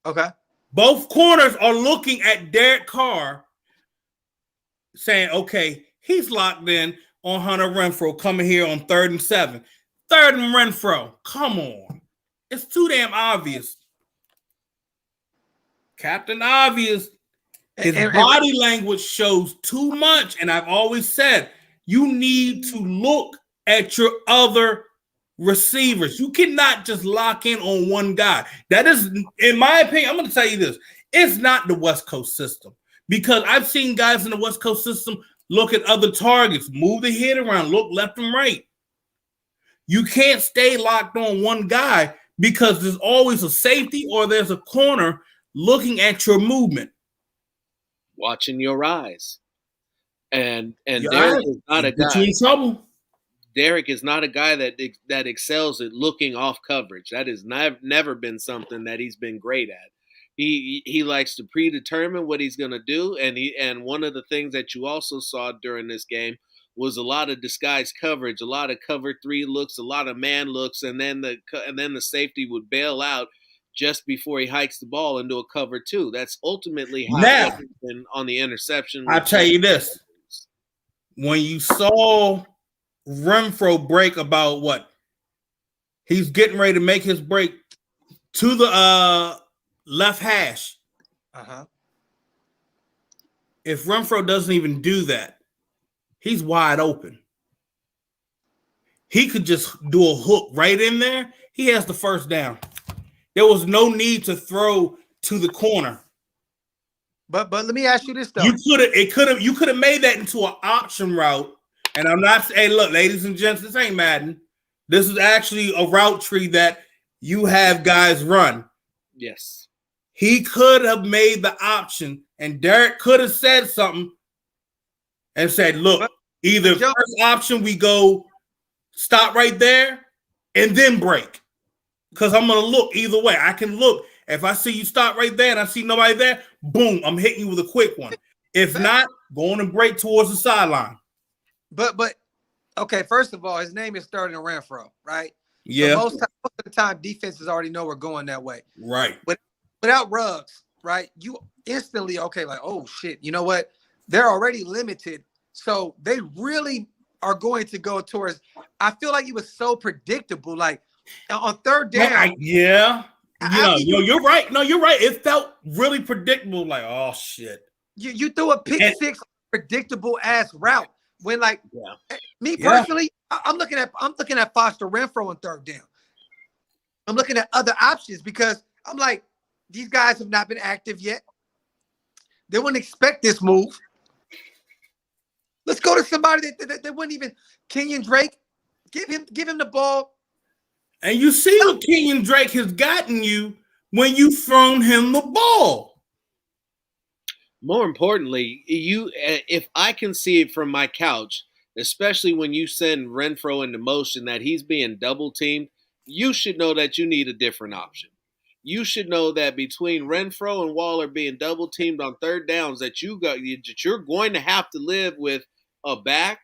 Okay. Both corners are looking at Derek Carr saying, okay, he's locked in on Hunter Renfro coming here on 3rd and 7. 3rd and Renfro. Come on. It's too damn obvious. Captain Obvious. His body language shows too much. And I've always said, you need to look at your other receivers. You cannot just lock in on one guy. That is, in my opinion, I'm going to tell you this. It's not the West Coast system. Because I've seen guys in the West Coast system look at other targets, move the head around, look left and right. You can't stay locked on one guy because there's always a safety or there's a corner looking at your movement. Watching your eyes. And Your Derek eyes is not a put you guy. in trouble. Derek is not a guy that excels at looking off coverage. That has never been something that he's been great at. He likes to predetermine what he's going to do, and one of the things that you also saw during this game was a lot of disguised coverage, a lot of cover 3 looks, a lot of man looks, and then the safety would bail out just before he hikes the ball into a cover 2. That's ultimately how Now, it's been on the interception. I'll tell you this. When you saw Renfro break about what? He's getting ready to make his break to the left hash. If Renfro doesn't even do that, he's wide open. He could just do a hook right in there. He has the first down. There was no need to throw to the corner. But let me ask you this though. You could have made that into an option route. And I'm not saying, look, ladies and gents, this ain't Madden. This is actually a route tree that you have guys run. Yes. He could have made the option, and Derek could have said something and said, look, either first option we go stop right there and then break. Because I'm going to look either way. I can look. If I see you stop right there and I see nobody there, boom, I'm hitting you with a quick one. If not, go on and break towards the sideline. But okay, first of all, his name is Sterling Renfro, right? Yeah. So most of the time, defenses already know we're going that way. Right. But without Ruggs, right, you instantly, okay, like, oh, shit, you know what? They're already limited. So they really are going to go towards – I feel like it was so predictable. Like, on third down – you're right. No, you're right. It felt really predictable. Like, oh, shit. You threw a pick six predictable-ass route. When me personally, I'm looking at Foster Renfro on third down. I'm looking at other options because I'm like, these guys have not been active yet. They wouldn't expect this move. Let's go to somebody that wouldn't even Kenyon Drake. Give him the ball. And you see what Kenyon Drake has gotten you when you've thrown him the ball. More importantly, if I can see it from my couch, especially when you send Renfro into motion that he's being double teamed, you should know that you need a different option. You should know that between Renfro and Waller being double teamed on third downs, that you're going to have to live with a back,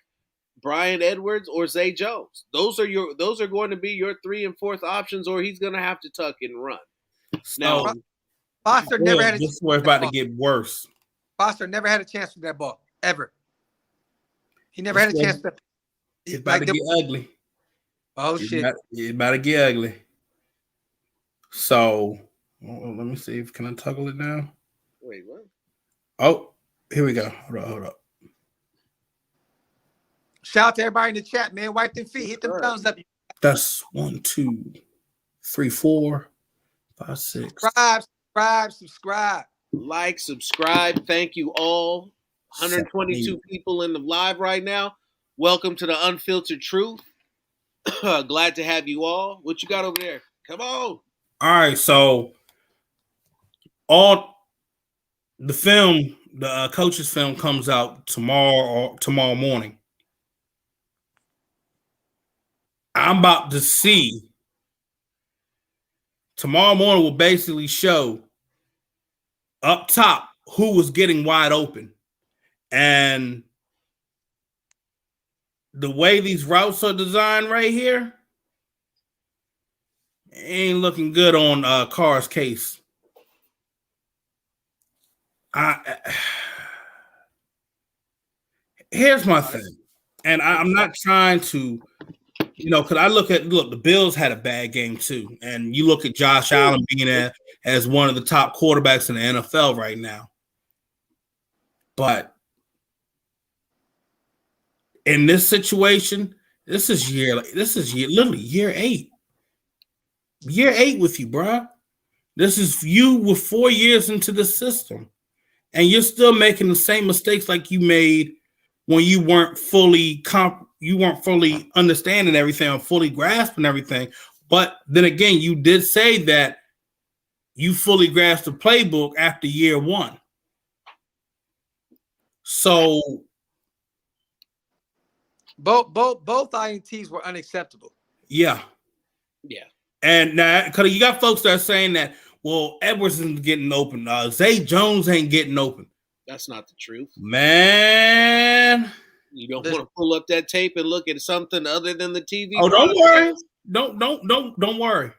Bryan Edwards or Zay Jones. Those are going to be your 3 and 4th options, or he's going to have to tuck and run. Now, Foster never had a chance. This is where it's about to get worse. Foster never had a chance with that ball ever. He never had a chance. It's about to get ugly. Oh shit! It's about to get ugly. So let me see. Can I toggle it now? Wait, what? Oh, here we go. Hold up. Shout out to everybody in the chat, man. Wipe them feet. Hit them thumbs up. That's 1, 2, 3, 4, 5, 6. Subscribe. Like, subscribe. Thank you all. 122 people in the live right now. Welcome to the Unfiltered Truth. Glad to have you all. What you got over there? Come on. All right, so all the film, the coach's film comes out tomorrow morning. I'm about to see. Tomorrow morning will basically show up top who was getting wide open. And the way these routes are designed right here ain't looking good on Carr's case. Here's my thing. And I'm not trying to, because I look, the Bills had a bad game too. And you look at Josh Allen being as one of the top quarterbacks in the NFL right now. But in this situation, this is literally year 8. Year 8 with you, bro. This is you with 4 years into the system. And you're still making the same mistakes like you made when you weren't fully understanding everything or fully grasping everything. But then again, you did say that you fully grasped the playbook after year one. So both INTs were unacceptable. yeah. And now, because you got folks that are saying that, well, Edwards isn't getting open. Zay Jones ain't getting open. That's not the truth, man. You don't want to pull up that tape and look at something other than the TV. Oh, don't worry. Don't worry.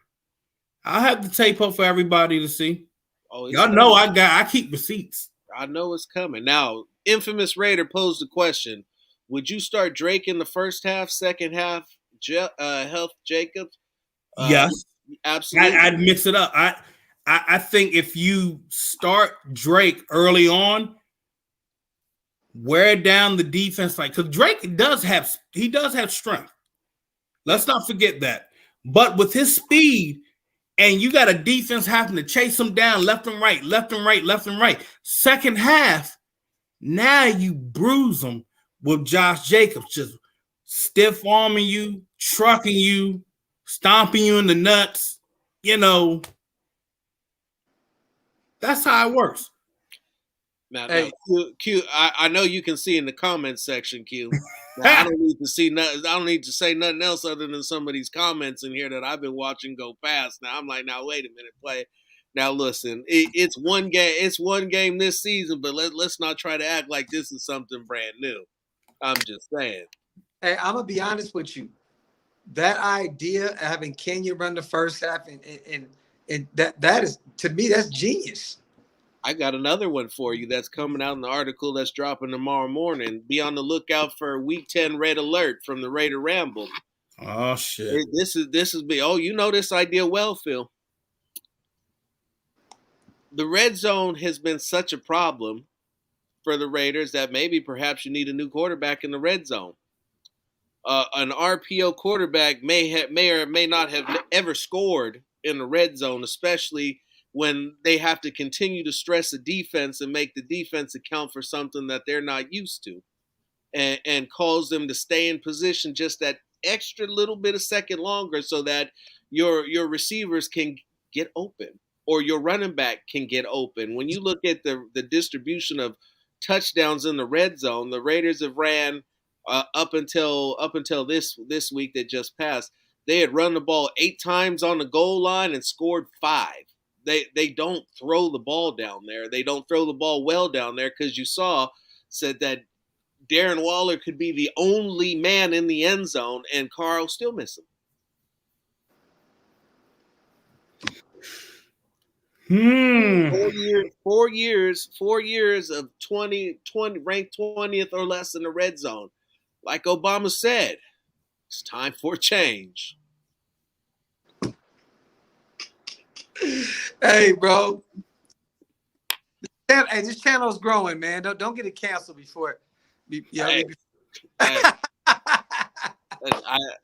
I'll have the tape up for everybody to see. Oh, y'all know I keep receipts. I know it's coming. Now, Infamous Raider posed the question: would you start Drake in the first half, second half, Health Jacobs? Yes, absolutely. I'd mix it up. I think if you start Drake early on, wear down the defense, like, because Drake does have strength. Let's not forget that. But with his speed, and you got a defense having to chase him down left and right, left and right, left and right. Second half, now you bruise them with Josh Jacobs just stiff arming you, trucking you, stomping you in the nuts. You know, that's how it works. Now, Q, I know you can see in the comments section, Q. Now, I don't need to see nothing. I don't need to say nothing else other than some of these comments in here that I've been watching go past. Now I'm like, now wait a minute, play. Now listen, it's one game. It's one game this season, but let's not try to act like this is something brand new. I'm just saying. Hey, I'm gonna be honest with you. That idea of having Kenya run the first half and that is, to me, that's genius. I got another one for you that's coming out in the article that's dropping tomorrow morning. Be on the lookout for Week 10 Red Alert from the Raider Ramble. Oh shit! This is big. Oh, you know this idea well, Phil. The red zone has been such a problem for the Raiders that maybe perhaps you need a new quarterback in the red zone. An RPO quarterback may or may not have ever scored in the red zone, especially when they have to continue to stress the defense and make the defense account for something that they're not used to, and cause them to stay in position just that extra little bit of second longer so that your receivers can get open or your running back can get open. When you look at the distribution of touchdowns in the red zone, the Raiders have ran up until this week that just passed, they had run the ball 8 times on the goal line and scored 5. They don't throw the ball down there. They don't throw the ball well down there because you said that Darren Waller could be the only man in the end zone and Carr still miss him. 4 years of 20 ranked 20th or less in the red zone. Like Obama said, it's time for a change. Hey, bro. Hey, this channel's growing, man. Don't get it canceled before.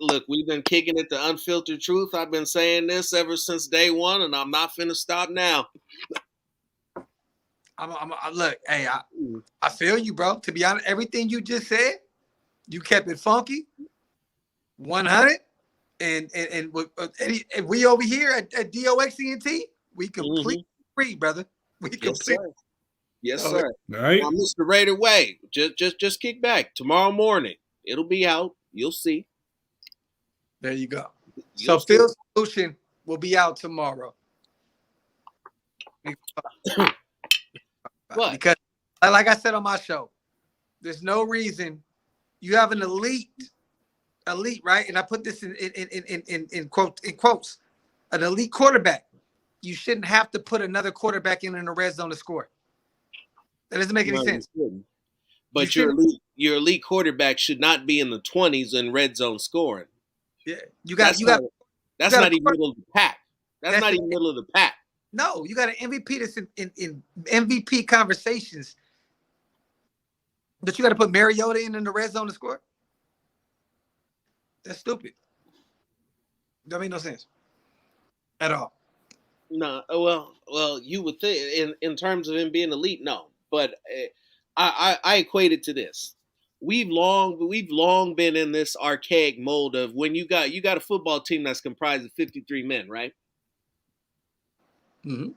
Look, we've been kicking it the unfiltered truth. I've been saying this ever since day one, and I'm not finna stop now. Look, hey, I feel you, bro. To be honest, everything you just said, you kept it funky, 100, and we over here at DOXENT, we completely free, brother. We completely. Yes, sir. All right. Now, Mr. Raider Way, just kick back. Tomorrow morning, it'll be out. You'll see. There you go. So Phil's solution will be out tomorrow. What? Because, like I said on my show, there's no reason you have an elite, right? And I put this in quotes, an elite quarterback. You shouldn't have to put another quarterback in the red zone to score. That doesn't make any sense. But your elite quarterback should not be in the 20s in red zone scoring. Yeah, that's not even middle of the pack. That's not even middle of the pack. No, you got an MVP that's in MVP conversations. But you got to put Mariota in the red zone to score? That's stupid. That make no sense at all. No, well, you would think in terms of him being elite, no. But I equate it to this. we've long been in this archaic mold of when you got a football team that's comprised of 53 men, right? Mm-hmm.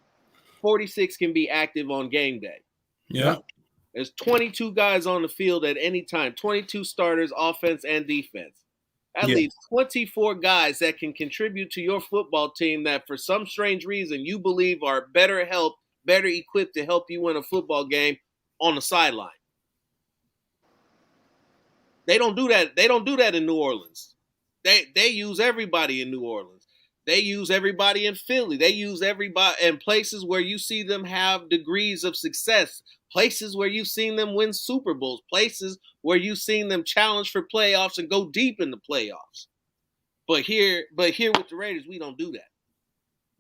46 can be active on game day. Yeah. There's 22 guys on the field at any time, 22 starters, offense and defense. That leaves 24 guys that can contribute to your football team that for some strange reason you believe are better equipped to help you win a football game on the sideline. They don't do that. They don't do that in New Orleans. They use everybody in New Orleans. They use everybody in Philly. They use everybody in places where you see them have degrees of success, places where you've seen them win Super Bowls, places where you've seen them challenge for playoffs and go deep in the playoffs. But here with the Raiders, we don't do that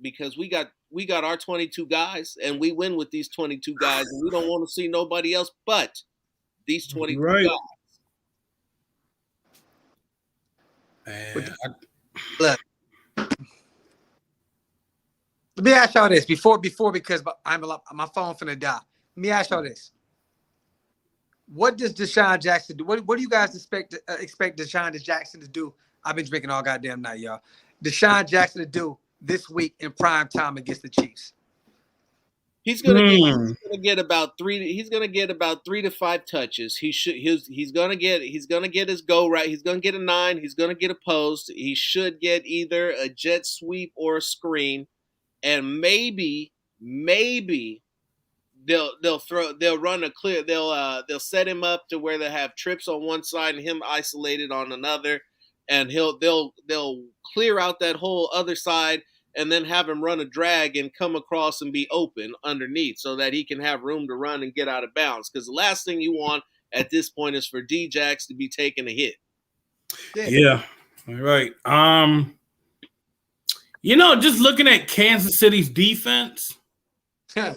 because we got our 22 guys and we win with these 22 guys, and we don't want to see nobody else but these 22 Right. guys. Man, Look, let me ask y'all this before because my phone finna die. Let me ask y'all this: what does Deshaun Jackson do? What do you guys expect Deshaun Jackson to do? I've been drinking all goddamn night, y'all. Deshaun Jackson to do this week in prime time against the Chiefs? He's gonna get about 3 to 5 touches. He's gonna get his go right. He's gonna get a 9. He's gonna get a post. He should get either a jet sweep or a screen, and maybe they'll run a clear. They'll set him up to where they have trips on one side and him isolated on another, and they'll clear out that whole other side. And then have him run a drag and come across and be open underneath so that he can have room to run and get out of bounds. Because the last thing you want at this point is for D-Jax to be taking a hit. Yeah. All right. Just looking at Kansas City's defense, I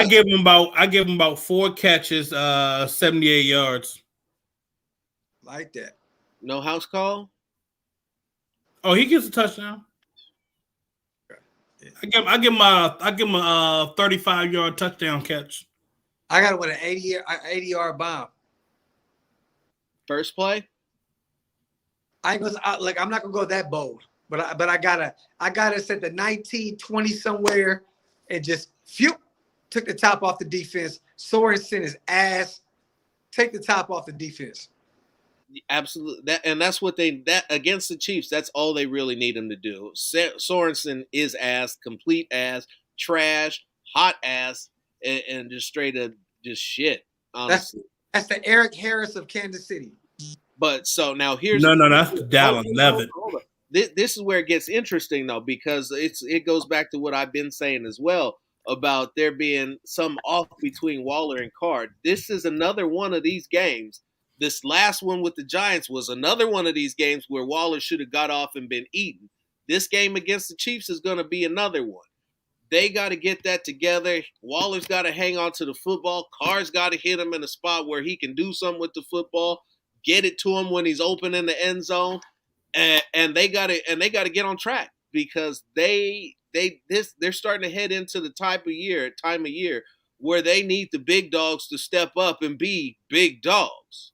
give him about 4 catches, 78 yards. Like that. No house call? Oh, he gets a touchdown. I give him a 35-yard touchdown catch. I got it with an 80-yard bomb. First play? I'm not gonna go that bold, but I gotta set the 19, 20 somewhere and just took the top off the defense. Sorensen is ass. Take the top off the defense. Absolutely, that's what that against the Chiefs. That's all they really need him to do. Sorensen is ass, complete ass, trash, hot ass, and just straight up just shit. Honestly, that's the Eric Harris of Kansas City. But so now here's that's Dalvin Levitt. This is where it gets interesting though, because it goes back to what I've been saying as well about there being some off between Waller and Carr. This is another one of these games. This last one with the Giants was another one of these games where Waller should have got off and been eaten. This game against the Chiefs is going to be another one. They got to get that together. Waller's got to hang on to the football. Carr's got to hit him in a spot where he can do something with the football, get it to him when he's open in the end zone, and they got to get on track because they're starting to head into the time of year where they need the big dogs to step up and be big dogs.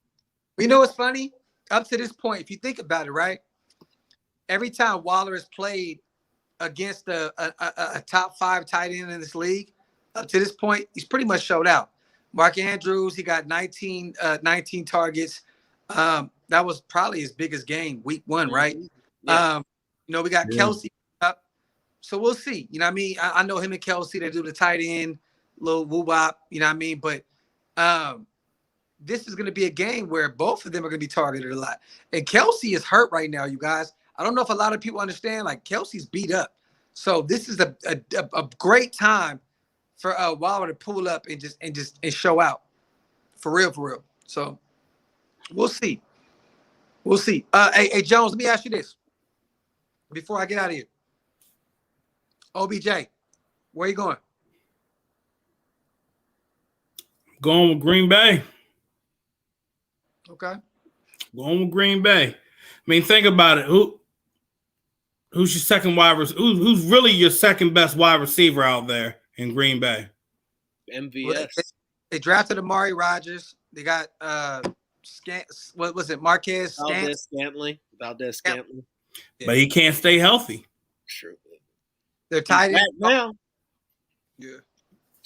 You know what's funny? Up to this point, if you think about it, right? Every time Waller has played against a top 5 tight end in this league, up to this point, he's pretty much showed out. Mark Andrews, he got 19 targets. That was probably his biggest game, week 1, right? Yeah. We got Kelsey up. So we'll see. You know what I mean? I know him and Kelsey, they do the tight end, little woo-wop, you know what I mean? But this is going to be a game where both of them are going to be targeted a lot. And Kelsey is hurt right now, you guys. I don't know if a lot of people understand, like Kelsey's beat up. So this is a great time for Waller to pull up and show out. For real. So we'll see. Hey, Jones, let me ask you this before I get out of here. OBJ, where you going? Going with Green Bay. Okay. Going with Green Bay. I mean, think about it. Who's your second wide receiver? Who's really your second best wide receiver out there in Green Bay? MVS. They drafted Amari Rodgers. They got what was it? Marquez Scantling. Valdez Scantling. But he can't stay healthy. True. They're tied in now. Yeah.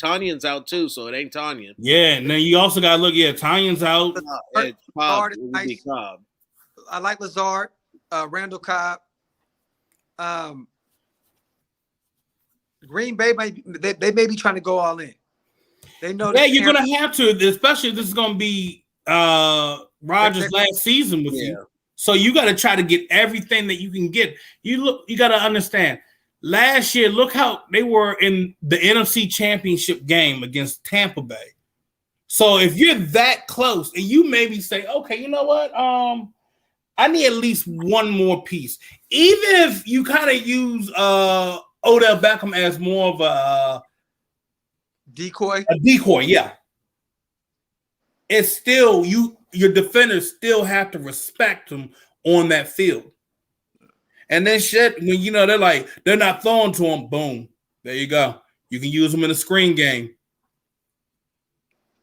Tanyan's out too, so it ain't Tanyan. Yeah, and then you also got to look. Yeah, Tanyan's out. It's Cobb. It would be Cobb. I like Lazard, Randall Cobb. Green Bay they may be trying to go all in. They know. Yeah, you're gonna have to, especially if this is gonna be Rodgers' last season with you. So you got to try to get everything that you can get. You got to understand. Last year, look how they were in the NFC Championship game against Tampa Bay. So if you're that close, and you maybe say, okay, you know what? I need at least one more piece. Even if you kind of use Odell Beckham as more of a decoy. A decoy, yeah. It's still your defenders still have to respect him on that field. And then shit, when they're not throwing to him, boom. There you go. You can use them in a screen game.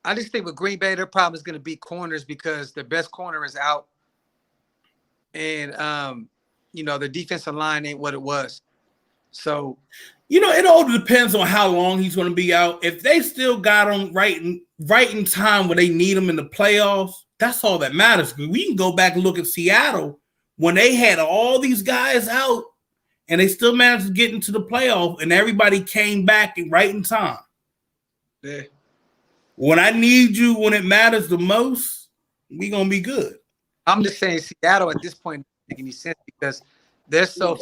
I just think with Green Bay, their problem is going to be corners because their best corner is out. And the defensive line ain't what it was. So it all depends on how long he's going to be out. If they still got him right in time when they need him in the playoffs, that's all that matters. We can go back and look at Seattle when they had all these guys out and they still managed to get into the playoff and everybody came back right in time. Yeah. When I need you when it matters the most, we're going to be good. I'm just saying Seattle at this point doesn't make any sense because they're so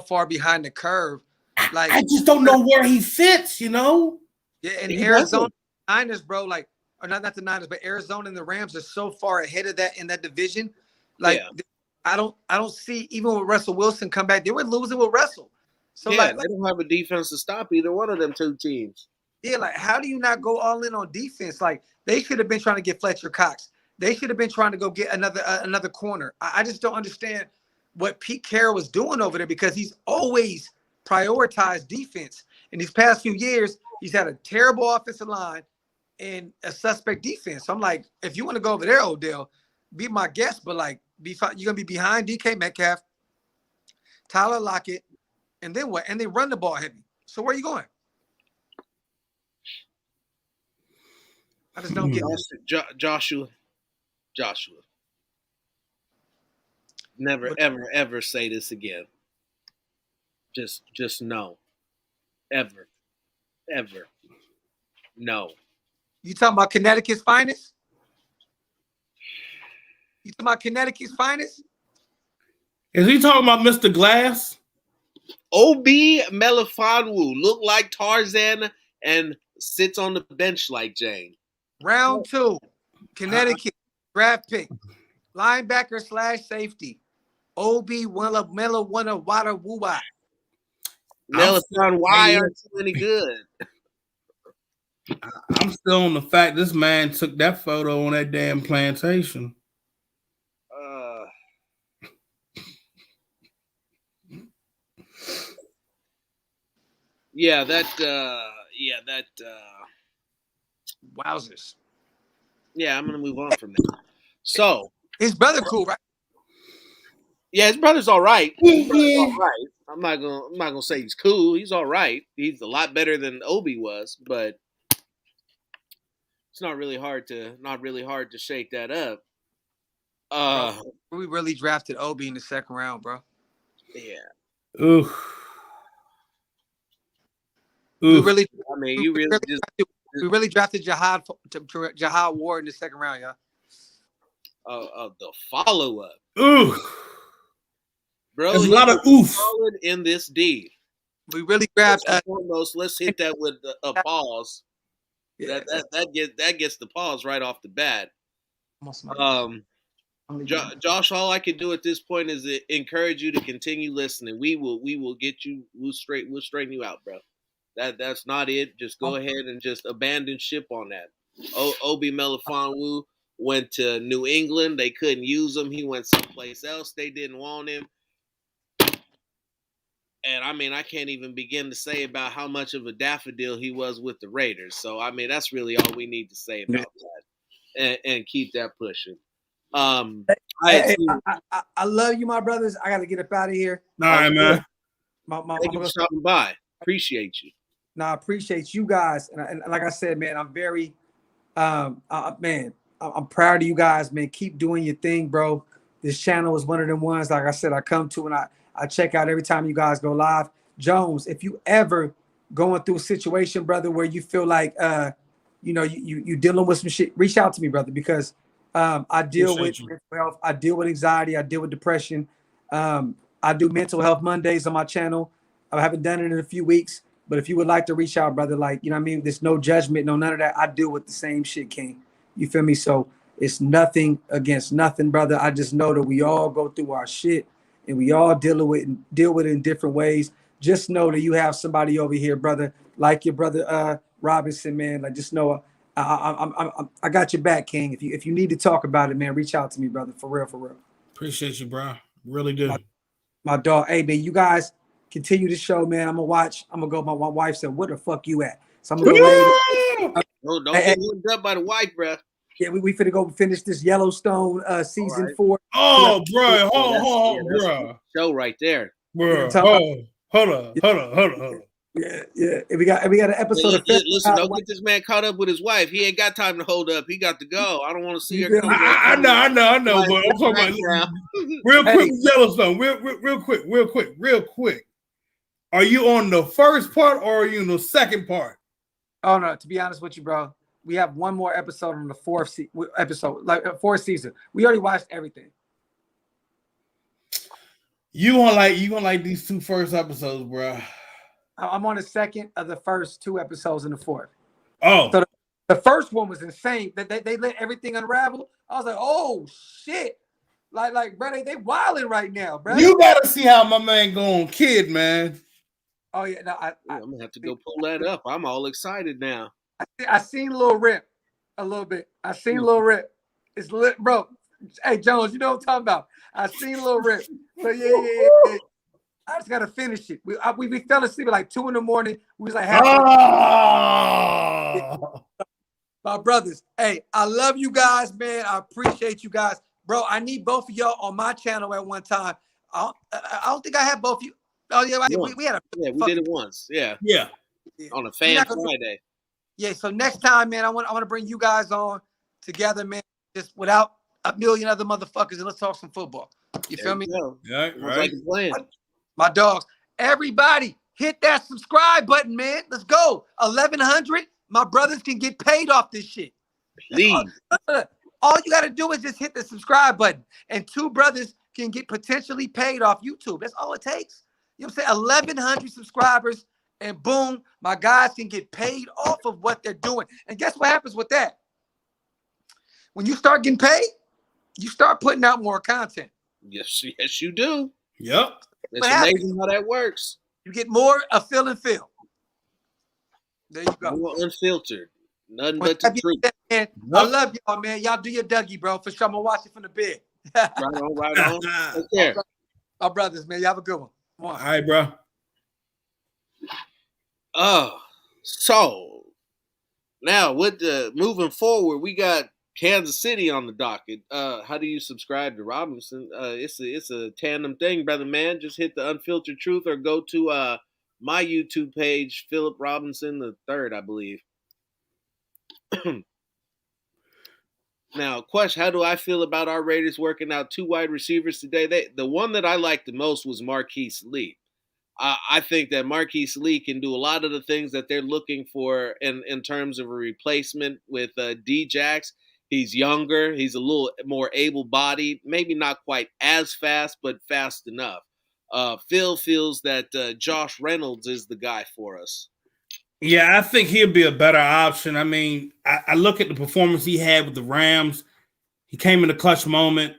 far behind the curve. Like I just don't know where he fits, Yeah, and Arizona Niners, bro, or not the Niners, but Arizona and the Rams are so far ahead of that in that division. I don't see even with Russell Wilson come back, they were losing with Russell. So they don't have a defense to stop either one of them two teams. Yeah, how do you not go all in on defense? They should have been trying to get Fletcher Cox. They should have been trying to go get another corner. I just don't understand what Pete Carroll was doing over there because he's always prioritized defense. In these past few years, he's had a terrible offensive line and a suspect defense. So I'm like, if you want to go over there, Odell, be my guest, but you're gonna be behind DK Metcalf, Tyler Lockett, and then what? And they run the ball heavy. So where are you going? I just don't get Joshua. Never, ever, ever say this again. Just no. Ever. No. You talking about Connecticut's finest? You talking about Connecticut's finest? Is he talking about Mr. Glass? Obi Melifonwu look like Tarzan and sits on the bench like Jane. Round 2, Connecticut draft pick, linebacker / safety, Obi Melifonwu. Melifon, why aren't you any good? I'm still on the fact this man took that photo on that damn plantation. Wowzers. Yeah, I'm gonna move on from that. So his brother cool, right? Yeah, his brother's all right. All right. I'm not gonna say he's cool. He's all right. He's a lot better than Obi was, but it's not really hard to shake that up. Bro, we really drafted Obi in the second round, bro. Yeah. Oof. We really drafted Jahad Ward in the second round, yeah. The follow up. Oof. Bro, there's a lot of oof in this D. We really grabbed. Foremost, let's hit that with a pause. Yeah. That gets the pause right off the bat. Josh, all I can do at this point is encourage you to continue listening. We will get you. We'll straighten you out, bro. That's not it. Just go ahead and just abandon ship on that. Obi Melifonwu went to New England. They couldn't use him. He went someplace else. They didn't want him. And I mean, I can't even begin to say about how much of a daffodil he was with the Raiders. So I mean, that's really all we need to say about that, and keep that pushing. Hey, I love you, my brothers. I got to get up out of here. All right, man. Thank you for stopping by. Appreciate you. No, I appreciate you guys, and like I said, man, I'm very, man, I'm proud of you guys, man. Keep doing your thing, bro. This channel is one of them ones, like I said, I come to and I check out every time you guys go live. Jones, if you ever going through a situation, brother, where you feel like, you dealing with some shit, reach out to me, brother, because I deal with mental health, I deal with anxiety, I deal with depression. I do mental health Mondays on my channel. I haven't done it in a few weeks. But if you would like to reach out, brother, like, you know what I mean? There's no judgment, no none of that. I deal with the same shit, King. You feel me? So it's nothing against nothing, brother. I just know that we all go through our shit and we all deal with it in different ways. Just know that you have somebody over here, brother, like your brother Robinson, man. Like, just know I got your back, King. If you need to talk about it, man, reach out to me, brother. For real, for real. Appreciate you, bro. Really do. My dog. Hey, man, you guys continue the show, man. I'm gonna watch. I'm gonna go. My wife said, "Where the fuck you at?" So I'm gonna go later. No, don't get hooked up by the wife, bro. Yeah, we finna go finish this Yellowstone season 4. Oh, bro, hold on, bro. Show right there, bro. Hold on. Yeah. And we got an episode of. Listen, don't get this man caught up with his wife. He ain't got time to hold up. He got to go. I don't want to see her. I know. But I'm talking about real quick, Yellowstone. Real quick. Are you on the first part or are you in the second part? Oh no, to be honest with you, bro, we have one more episode on the fourth season. We already watched everything. You gonna like these 2 first episodes, bro. I'm on the second of the first 2 episodes in the fourth. Oh, so the first one was insane. That they let everything unravel. I was like, oh shit, like bro, they wilding right now, bro. You gotta see how my man going, kid, man. Oh yeah, no, I'm gonna have to go pull that up. I'm all excited now. I seen Lil Rip a little bit. I seen Lil Rip. It's lit, bro. Hey Jones, you know what I'm talking about. I seen Lil Rip. So yeah. I just gotta finish it. We fell asleep at like 2 a.m. We was like, my brothers. Hey, I love you guys, man. I appreciate you guys, bro. I need both of y'all on my channel at one time. I don't think I had both of you. Oh yeah, we had we did it once. Yeah. On a fan Friday. Yeah. So next time, man, I want to bring you guys on together, man. Just without a million other motherfuckers, and let's talk some football. You feel me? Yeah, right. My dogs. Everybody, hit that subscribe button, man. Let's go. 1,100. My brothers can get paid off this shit. Please. All you got to do is just hit the subscribe button, and 2 brothers can get potentially paid off YouTube. That's all it takes. You know what I'm saying? 1,100 subscribers, and boom, my guys can get paid off of what they're doing. And guess what happens with that? When you start getting paid, you start putting out more content. Yes, you do. Yep. It's amazing how that works. You get more of Phil and Phil. There you go. More unfiltered. Nothing but the truth. Man, I love y'all, man. Y'all do your Dougie, bro. For sure, I'm going to watch it from the bed. Right on. Take care. My brothers, man. Y'all have a good one. All right, bro. So now with the moving forward, we got Kansas City on the docket. How do you subscribe to Robinson? It's a tandem thing, brother man. Just hit the Unfiltered Truth or go to my YouTube page, Philip Robinson III, I believe. Now, question: how do I feel about our Raiders working out 2 wide receivers today? The one that I liked the most was Marquise Lee. I think that Marquise Lee can do a lot of the things that they're looking for in terms of a replacement with D-Jax. He's younger. He's a little more able-bodied. Maybe not quite as fast, but fast enough. Phil feels that Josh Reynolds is the guy for us. Yeah, I think he'll be a better option. I mean, I look at the performance he had with the Rams. He came in a clutch moment,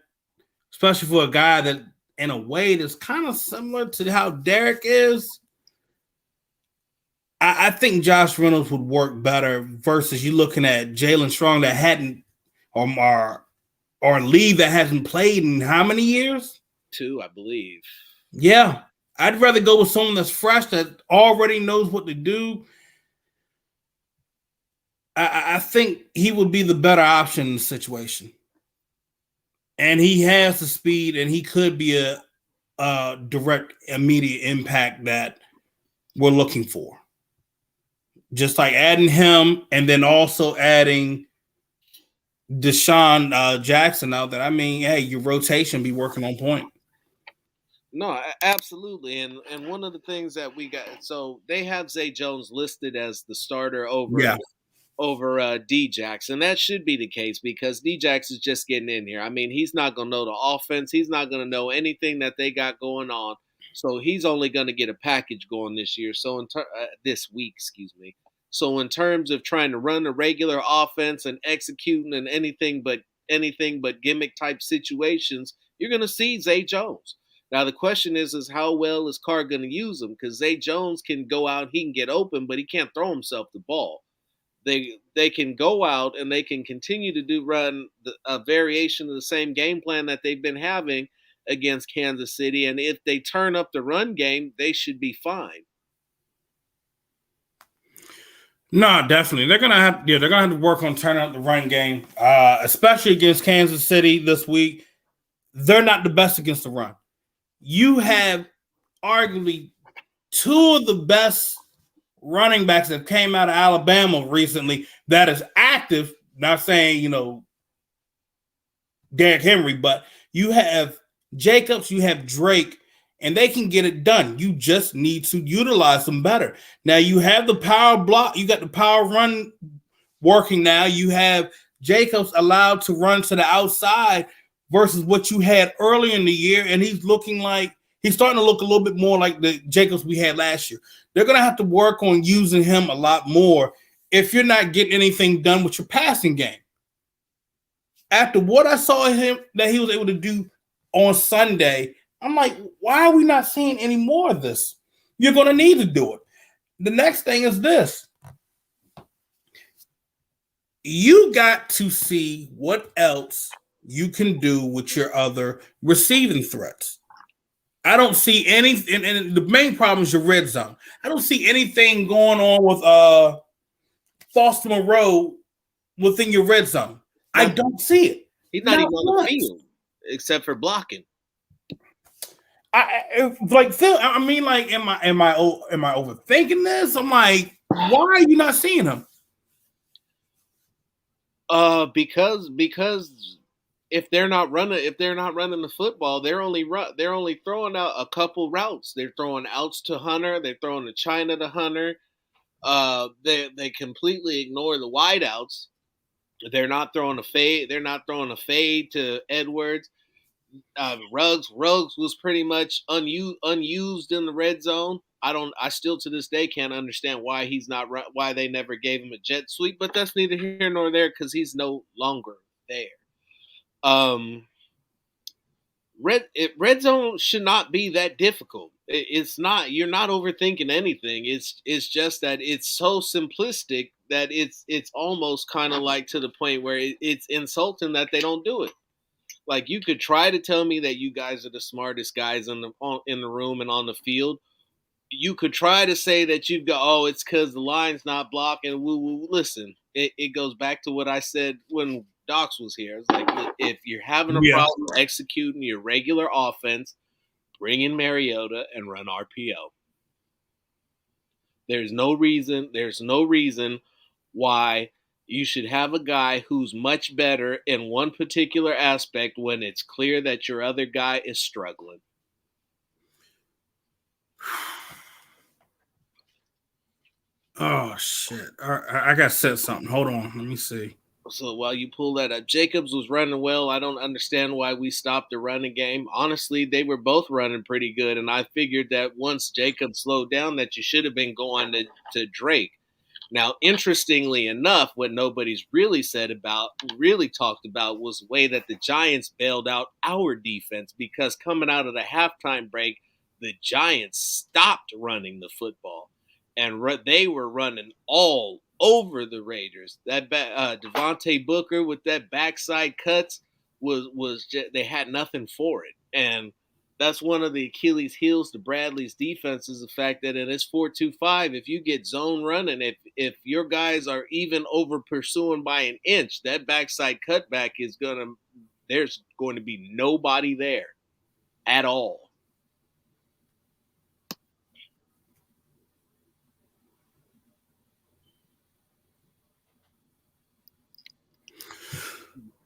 especially for a guy that, in a way, that's kind of similar to how Derek is. I think Josh Reynolds would work better versus you looking at Jalen Strong that hadn't, or Lee that hasn't played in how many years? 2, I believe. Yeah. I'd rather go with someone that's fresh, that already knows what to do. I think he would be the better option in the situation. And he has the speed, and he could be a direct, immediate impact that we're looking for. Just like adding him and then also adding Deshaun Jackson out there. I mean, hey, your rotation be working on point. No, absolutely. And one of the things that we got, so they have Zay Jones listed as the starter over D-Jax, and that should be the case because D-Jax is just getting in here. I mean, he's not going to know the offense. He's not going to know anything that they got going on. So he's only going to get a package going this year. So this week, excuse me. So in terms of trying to run a regular offense and executing in anything but gimmick type situations, you're going to see Zay Jones. Now the question is how well is Carr going to use him? Because Zay Jones can go out, he can get open, but he can't throw himself the ball. They can go out and they can continue to run a variation of the same game plan that they've been having against Kansas City, and if they turn up the run game, they should be fine. No, definitely. They're gonna have to work on turning up the run game, especially against Kansas City this week. They're not the best against the run. You have arguably two of the best running backs that came out of Alabama recently that is active. Not saying, Derrick Henry, but you have Jacobs, you have Drake, and they can get it done. You just need to utilize them better. Now you have the power block, you got the power run working now. You have Jacobs allowed to run to the outside versus what you had earlier in the year, and he's starting to look a little bit more like the Jacobs we had last year. They're going to have to work on using him a lot more if you're not getting anything done with your passing game. After what I saw him that he was able to do on Sunday, I'm like, why are we not seeing any more of this? You're going to need to do it. The next thing is this. You got to see what else you can do with your other receiving threats. I don't see anything, and the main problem is your red zone. I don't see anything going on with Foster Moreau within your red zone. I don't see it. He's not even on the field except for blocking. Am I overthinking this? I'm like, why are you not seeing him? Because if they're not running the football, they're only throwing out a couple routes. They're throwing outs to Hunter. They're throwing to China to Hunter. They completely ignore the wide outs. They're not throwing a fade. They're not throwing a fade to Edwards. Ruggs was pretty much unused in the red zone. I still to this day can't understand why why they never gave him a jet sweep, but that's neither here nor there because he's no longer there. Red zone should not be that difficult. It's not. You're not overthinking anything. It's just that it's so simplistic that it's almost kind of like to the point where it's insulting that they don't do it. Like you could try to tell me that you guys are the smartest guys in the room and on the field. You could try to say that you've got it's because the line's not blocking. Woo. Listen, it goes back to what I said when Docs was here. It's like if you're having a problem executing your regular offense, bring in Mariota and run RPO. There's no reason why you should have a guy who's much better in one particular aspect when it's clear that your other guy is struggling. Oh, shit. I got to set something. Hold on. Let me see. So while you pull that up, Jacobs was running well. I don't understand why we stopped the running game. Honestly, they were both running pretty good, and I figured that once Jacobs slowed down that you should have been going to Drake. Now, interestingly enough, what nobody's really talked about was the way that the Giants bailed out our defense because coming out of the halftime break, the Giants stopped running the football. And they were running all over the Raiders. That Devontae Booker with that backside cuts was just, they had nothing for it. And that's one of the Achilles heels to Bradley's defense is the fact that in this 4-2-5, if you get zone running, if your guys are even over pursuing by an inch, that backside cutback there's going to be nobody there at all.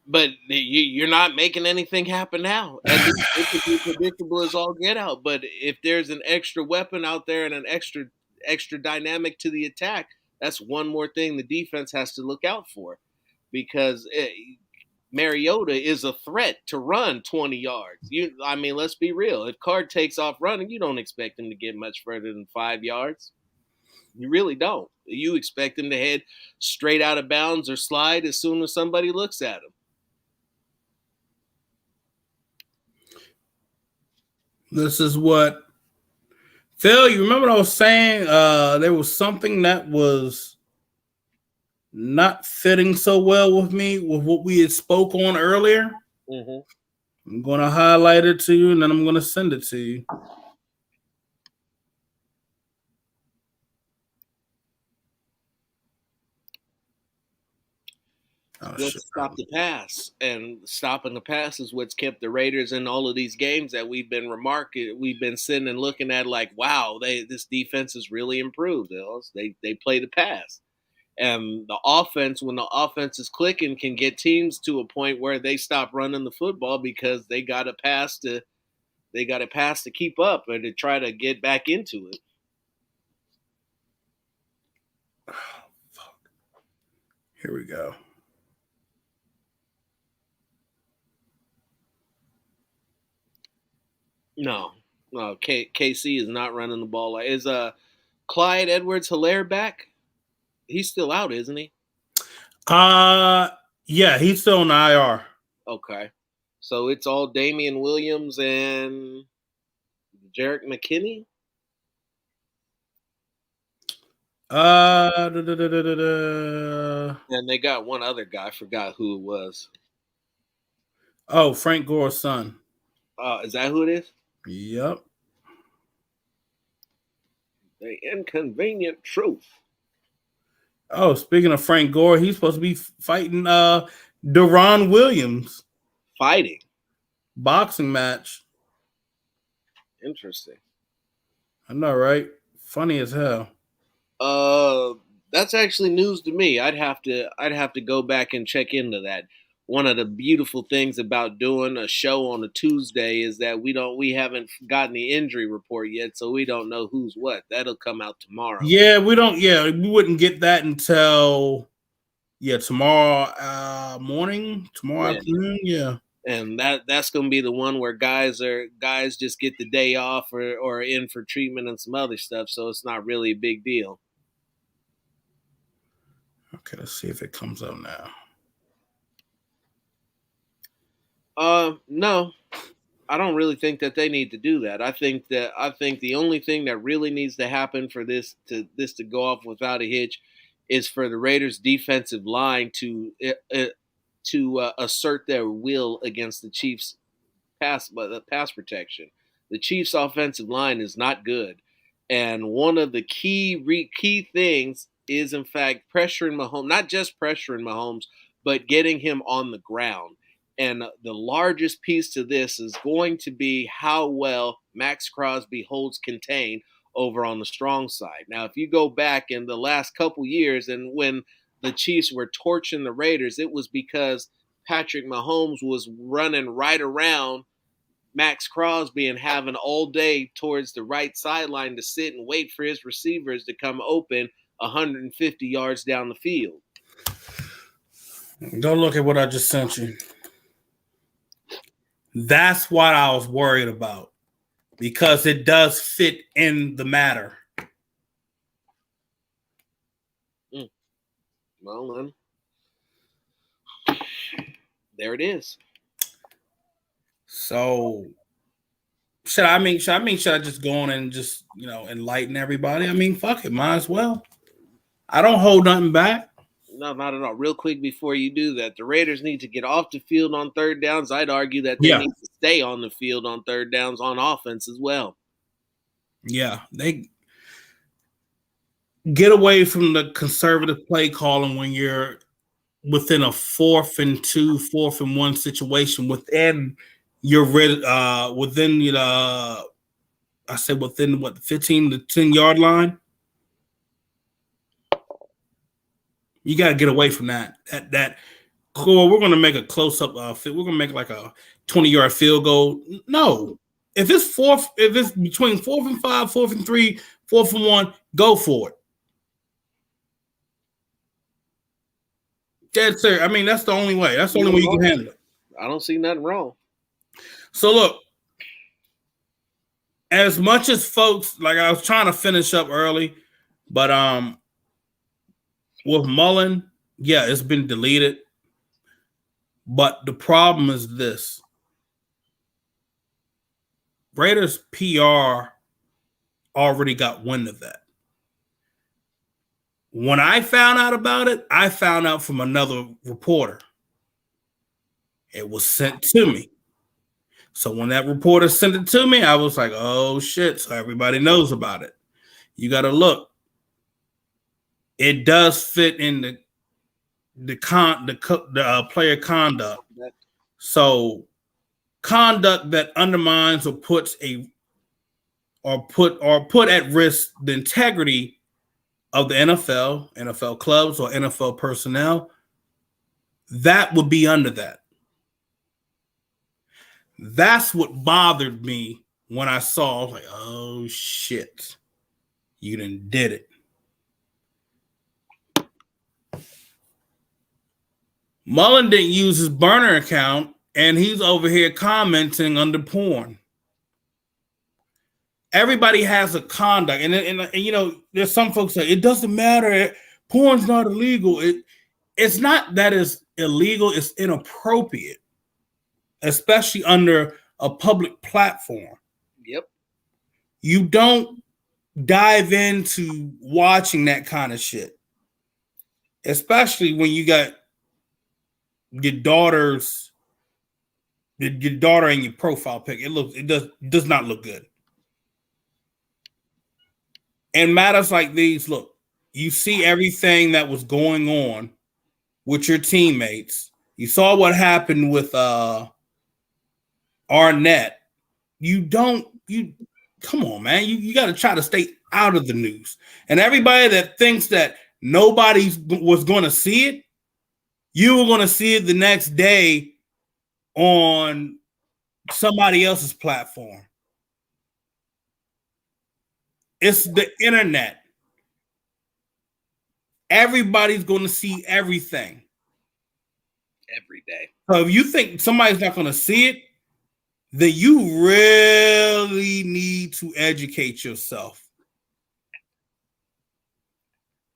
But you're not making anything happen now. And it could be predictable as all get out. But if there's an extra weapon out there and an extra dynamic to the attack, that's one more thing the defense has to look out for, because Mariota is a threat to run 20 yards. Let's be real. If Carr takes off running, you don't expect him to get much further than 5 yards. You really don't. You expect him to head straight out of bounds or slide as soon as somebody looks at him. This is what Phil, you remember what I was saying? There was something that was not fitting so well with me with what we had spoke on earlier. Mm-hmm. I'm going to highlight it to you, and then I'm going to send it to you. Let's stop the pass, and stopping the pass is what's kept the Raiders in all of these games that we've been sitting and looking at like, wow, this defense has really improved. They play the pass, and the offense, when the offense is clicking, can get teams to a point where they stop running the football because they got a pass to keep up and to try to get back into it. Oh, fuck. Here we go. No, KC is not running the ball. Is Clyde Edwards-Helaire back? He's still out, isn't he? Yeah, he's still on IR. Okay, so it's all Damian Williams and Jerick McKinney. And they got one other guy. I forgot who it was. Oh, Frank Gore's son. Is that who it is? Yep. The inconvenient truth. Oh, speaking of Frank Gore, he's supposed to be fighting Deron Williams. Fighting. Boxing match. Interesting. I know, right? Funny as hell. That's actually news to me. I'd have to go back and check into that. One of the beautiful things about doing a show on a Tuesday is that we haven't gotten the injury report yet, so we don't know who's what. That'll come out tomorrow. Yeah, we wouldn't get that until tomorrow morning, tomorrow afternoon. Yeah. And that's gonna be the one where guys just get the day off or in for treatment and some other stuff, so it's not really a big deal. Okay, let's see if it comes up now. No, I don't really think that they need to do that. I think the only thing that really needs to happen for this to go off without a hitch is for the Raiders' defensive line to assert their will against the Chiefs' pass protection. The Chiefs' offensive line is not good, and one of the key things is in fact pressuring Mahomes, not just pressuring Mahomes, but getting him on the ground. And the largest piece to this is going to be how well Max Crosby holds contained over on the strong side. Now, if you go back in the last couple years and when the Chiefs were torching the Raiders, it was because Patrick Mahomes was running right around Max Crosby and having all day towards the right sideline to sit and wait for his receivers to come open 150 yards down the field. Go look at what I just sent you. That's what I was worried about because it does fit in the matter. Well, then, there it is. So, should I just go on and just, enlighten everybody? I mean, fuck it, might as well. I don't hold nothing back. No, not at all. Real quick before you do that, the Raiders need to get off the field on third downs. I'd argue that they need to stay on the field on third downs on offense as well. Yeah, they get away from the conservative play calling when you're within a 4th and 2, 4th and 1 situation within your within the I said within what, the 15 to 10 yard line. You got to get away from that. Cool, we're going to make a close up. We're going to make like a 20-yard field goal. No, if it's between 4th and 5, 4th and 3, 4th and 1, go for it. Dead sir. I mean, that's the only way. That's the only way you can handle it. I don't see nothing wrong. So look, as much as folks, like, I was trying to finish up early, but with Mullen, yeah, it's been deleted. But the problem is this. Raiders PR already got wind of that. When I found out about it, I found out from another reporter. It was sent to me. So when that reporter sent it to me, I was like, oh, shit. So everybody knows about it. You got to look. It does fit in the player conduct. So conduct that undermines or put at risk the integrity of the NFL, NFL clubs, or NFL personnel, that would be under that. That's what bothered me when I saw, like, oh shit, you done did it. Mullen didn't use his burner account, and he's over here commenting under porn. Everybody has a conduct, and you know, there's some folks say it doesn't matter. Porn's not illegal. It's not that it's illegal. It's inappropriate, especially under a public platform. Yep. You don't dive into watching that kind of shit, especially when you got your daughter in your profile pic. It does not look good. In matters like these, look, you see everything that was going on with your teammates. You saw what happened with Arnett. Come on, man. You got to try to stay out of the news. And everybody that thinks that nobody was going to see it, you were going to see it the next day on somebody else's platform. It's the internet. Everybody's going to see everything. Every day. So if you think somebody's not going to see it, then you really need to educate yourself.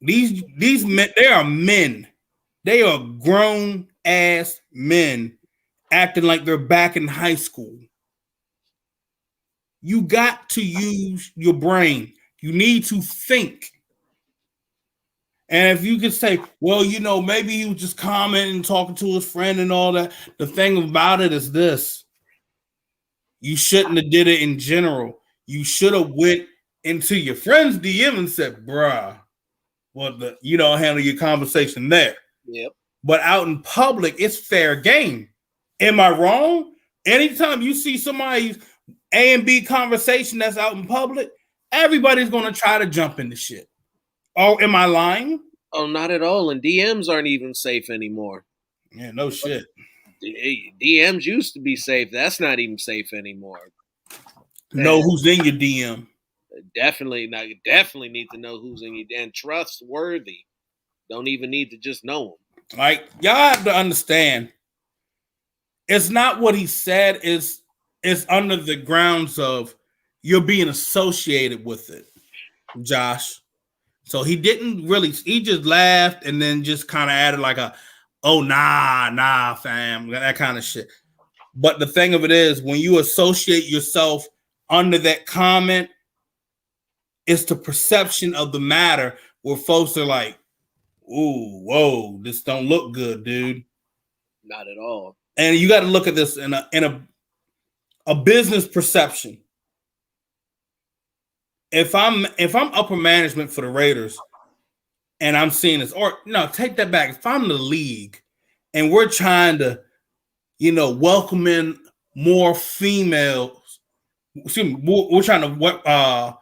These men, they are men. They are grown ass men acting like they're back in high school. You got to use your brain. You need to think. And if you could say, well, you know, maybe he was just commenting, talking to his friend and all that. The thing about it is this. You shouldn't have did it in general. You should have went into your friend's DM and said, bruh, well, you don't handle your conversation there. Yep. But out in public, it's fair game. Am I wrong? Anytime you see somebody's A and B conversation that's out in public, everybody's going to try to jump into shit. Oh, am I lying? Oh, not at all. And DMs aren't even safe anymore. Yeah, no shit. DMs used to be safe. That's not even safe anymore. Know who's in your DM. Definitely need to know who's in your DM. And trustworthy. Don't even need to just know them. Like, y'all have to understand, it's not what he said. It's under the grounds of you're being associated with it, Josh. So he didn't really, he just laughed and then just kind of added like oh, nah, fam, that kind of shit. But the thing of it is, when you associate yourself under that comment, it's the perception of the matter where folks are like, Ooh, whoa, this don't look good, dude. Not at all. And you got to look at this in a business perception. If I'm upper management for the Raiders and I'm seeing this, or no, take that back. If I'm the league and we're trying to, welcome in more females, we're trying to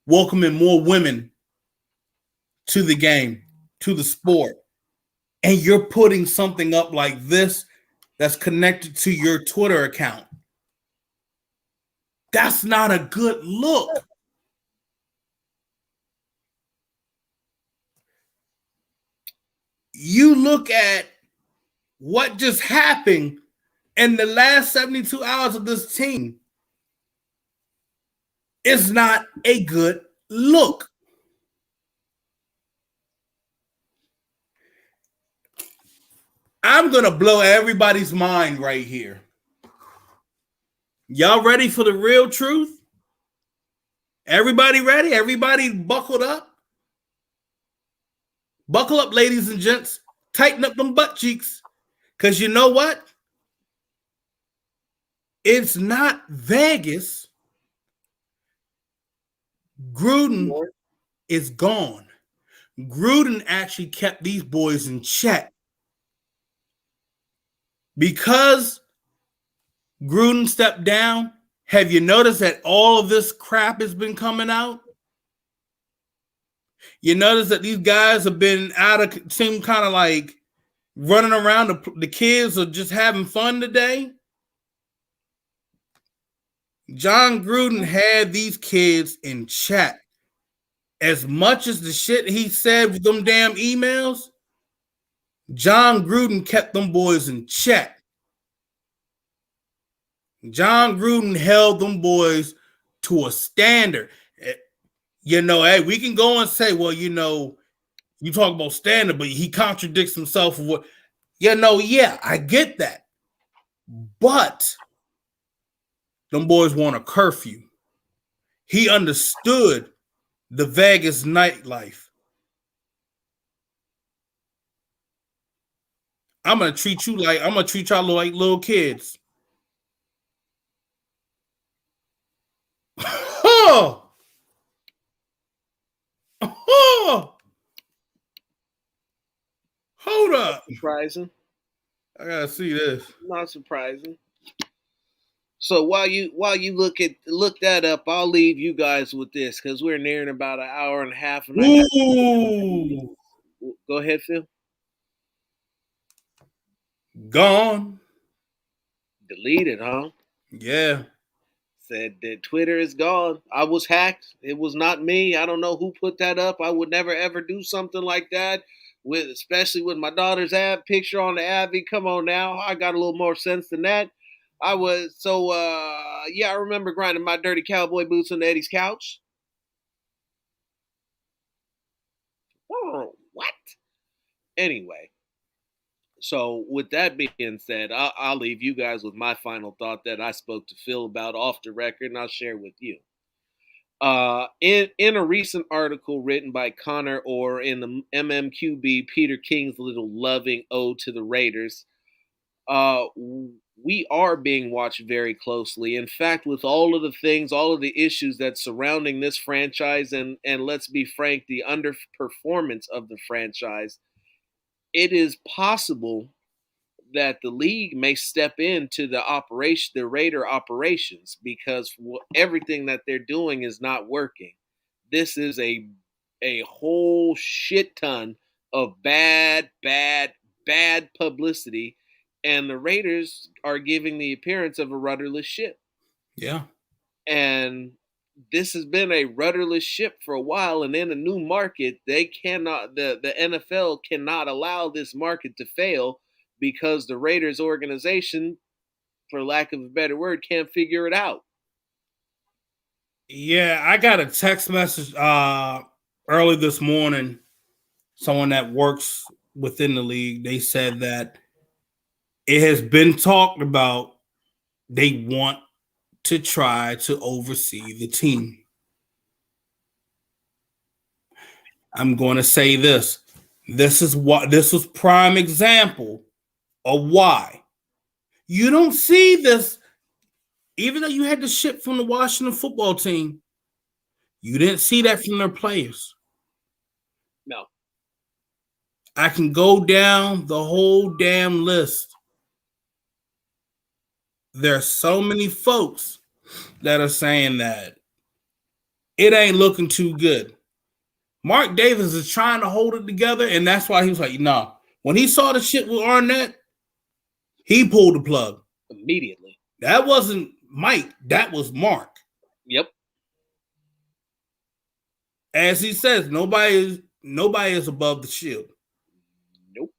welcome in more women to the game, to the sport, and you're putting something up like this that's connected to your Twitter account, that's not a good look. You look at what just happened in the last 72 hours of this team. It's not a good look. I'm going to blow everybody's mind right here. Y'all ready for the real truth? Everybody ready? Everybody buckled up? Buckle up, ladies and gents. Tighten up them butt cheeks. Because you know what? It's not Vegas. Gruden is gone. Gruden actually kept these boys in check. Because Gruden stepped down, have you noticed that all of this crap has been coming out? You notice that these guys have been out of seem kind of like running around. The kids are just having fun today. John Gruden had these kids in check. As much as the shit he said with them damn emails, John Gruden kept them boys in check. John Gruden held them boys to a standard. Hey, we can go and say, well, you talk about standard, but he contradicts himself. Yeah, I get that. But them boys want a curfew. He understood the Vegas nightlife. I'm gonna treat y'all like little kids. Oh! Hold up. Surprising. I gotta see this. Not surprising. So while you look that up, I'll leave you guys with this because we're nearing about an hour and a half. And Ooh. Go ahead, Phil. Gone. Deleted, huh? Yeah. Said that Twitter is gone. I was hacked. It was not me. I don't know who put that up. I would never ever do something like that. Especially with my daughter's picture on the Abby. Come on now. I got a little more sense than that. I remember grinding my dirty cowboy boots on Eddie's couch. Oh, what? Anyway. So with that being said, I'll leave you guys with my final thought that I spoke to Phil about off the record, and I'll share with you. In a recent article written by Connor Orr in the MMQB, Peter King's little loving ode to the Raiders, we are being watched very closely. In fact, with all of the issues that's surrounding this franchise, and let's be frank, the underperformance of the franchise, it is possible that the league may step into the Raider operations, because everything that they're doing is not working. This is a whole shit ton of bad publicity, and the Raiders are giving the appearance of a rudderless ship. Yeah. And this has been a rudderless ship for a while, and in a new market, the NFL cannot allow this market to fail, because the Raiders organization, for lack of a better word, can't figure it out. Yeah, I got a text message early this morning. Someone that works within the league, they said that it has been talked about. They want to try to oversee the team. I'm going to say this. This was prime example of why you don't see this. Even though you had the shit from the Washington football team, you didn't see that from their players. No. I can go down the whole damn list. There are so many folks that are saying that it ain't looking too good. Mark Davis is trying to hold it together, and that's why he was like, nah. When he saw the shit with Arnett, he pulled the plug. Immediately. That wasn't Mike. That was Mark. Yep. As he says, nobody is above the shield. Nope.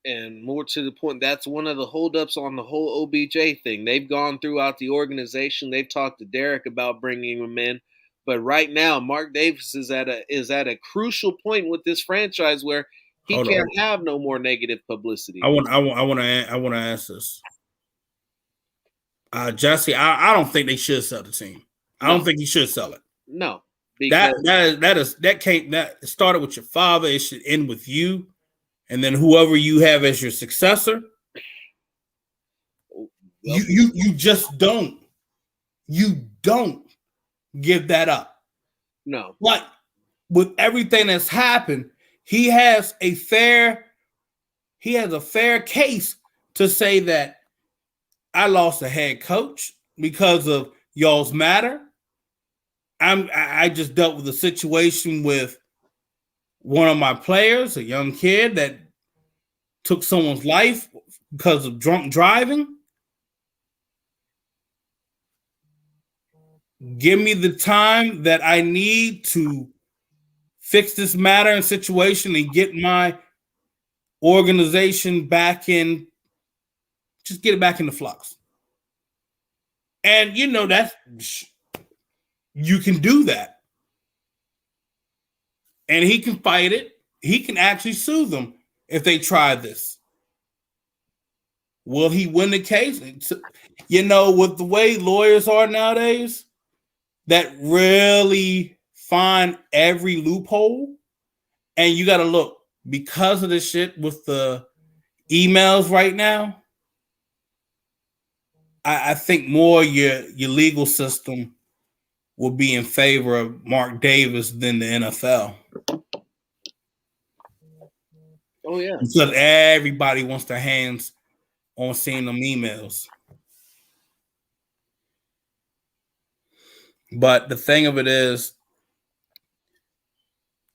And more to the point, that's one of the holdups on the whole OBJ thing. They've gone throughout the organization. They've talked to Derek about bringing him in. But right now, Mark Davis is at a crucial point with this franchise where he can't have no more negative publicity. I want to ask this, Jesse. I don't think they should sell the team. I don't think you should sell it. No, that started with your father. It should end with you, and then whoever you have as your successor. You just don't. You don't give that up. No. But with everything that's happened, he has a fair case to say that I lost a head coach because of y'all's matter. I just dealt with a situation with one of my players, a young kid that took someone's life because of drunk driving. Give me the time that I need to fix this matter and situation and get my organization back in, just get it back in the flux. And you can do that. And he can fight it. He can actually sue them if they try this. Will he win the case? With the way lawyers are nowadays, that really find every loophole. And you got to look, because of the shit with the emails right now, I think more your legal system will be in favor of Mark Davis than the NFL. Oh, yeah. Because everybody wants their hands on seeing them emails. But the thing of it is,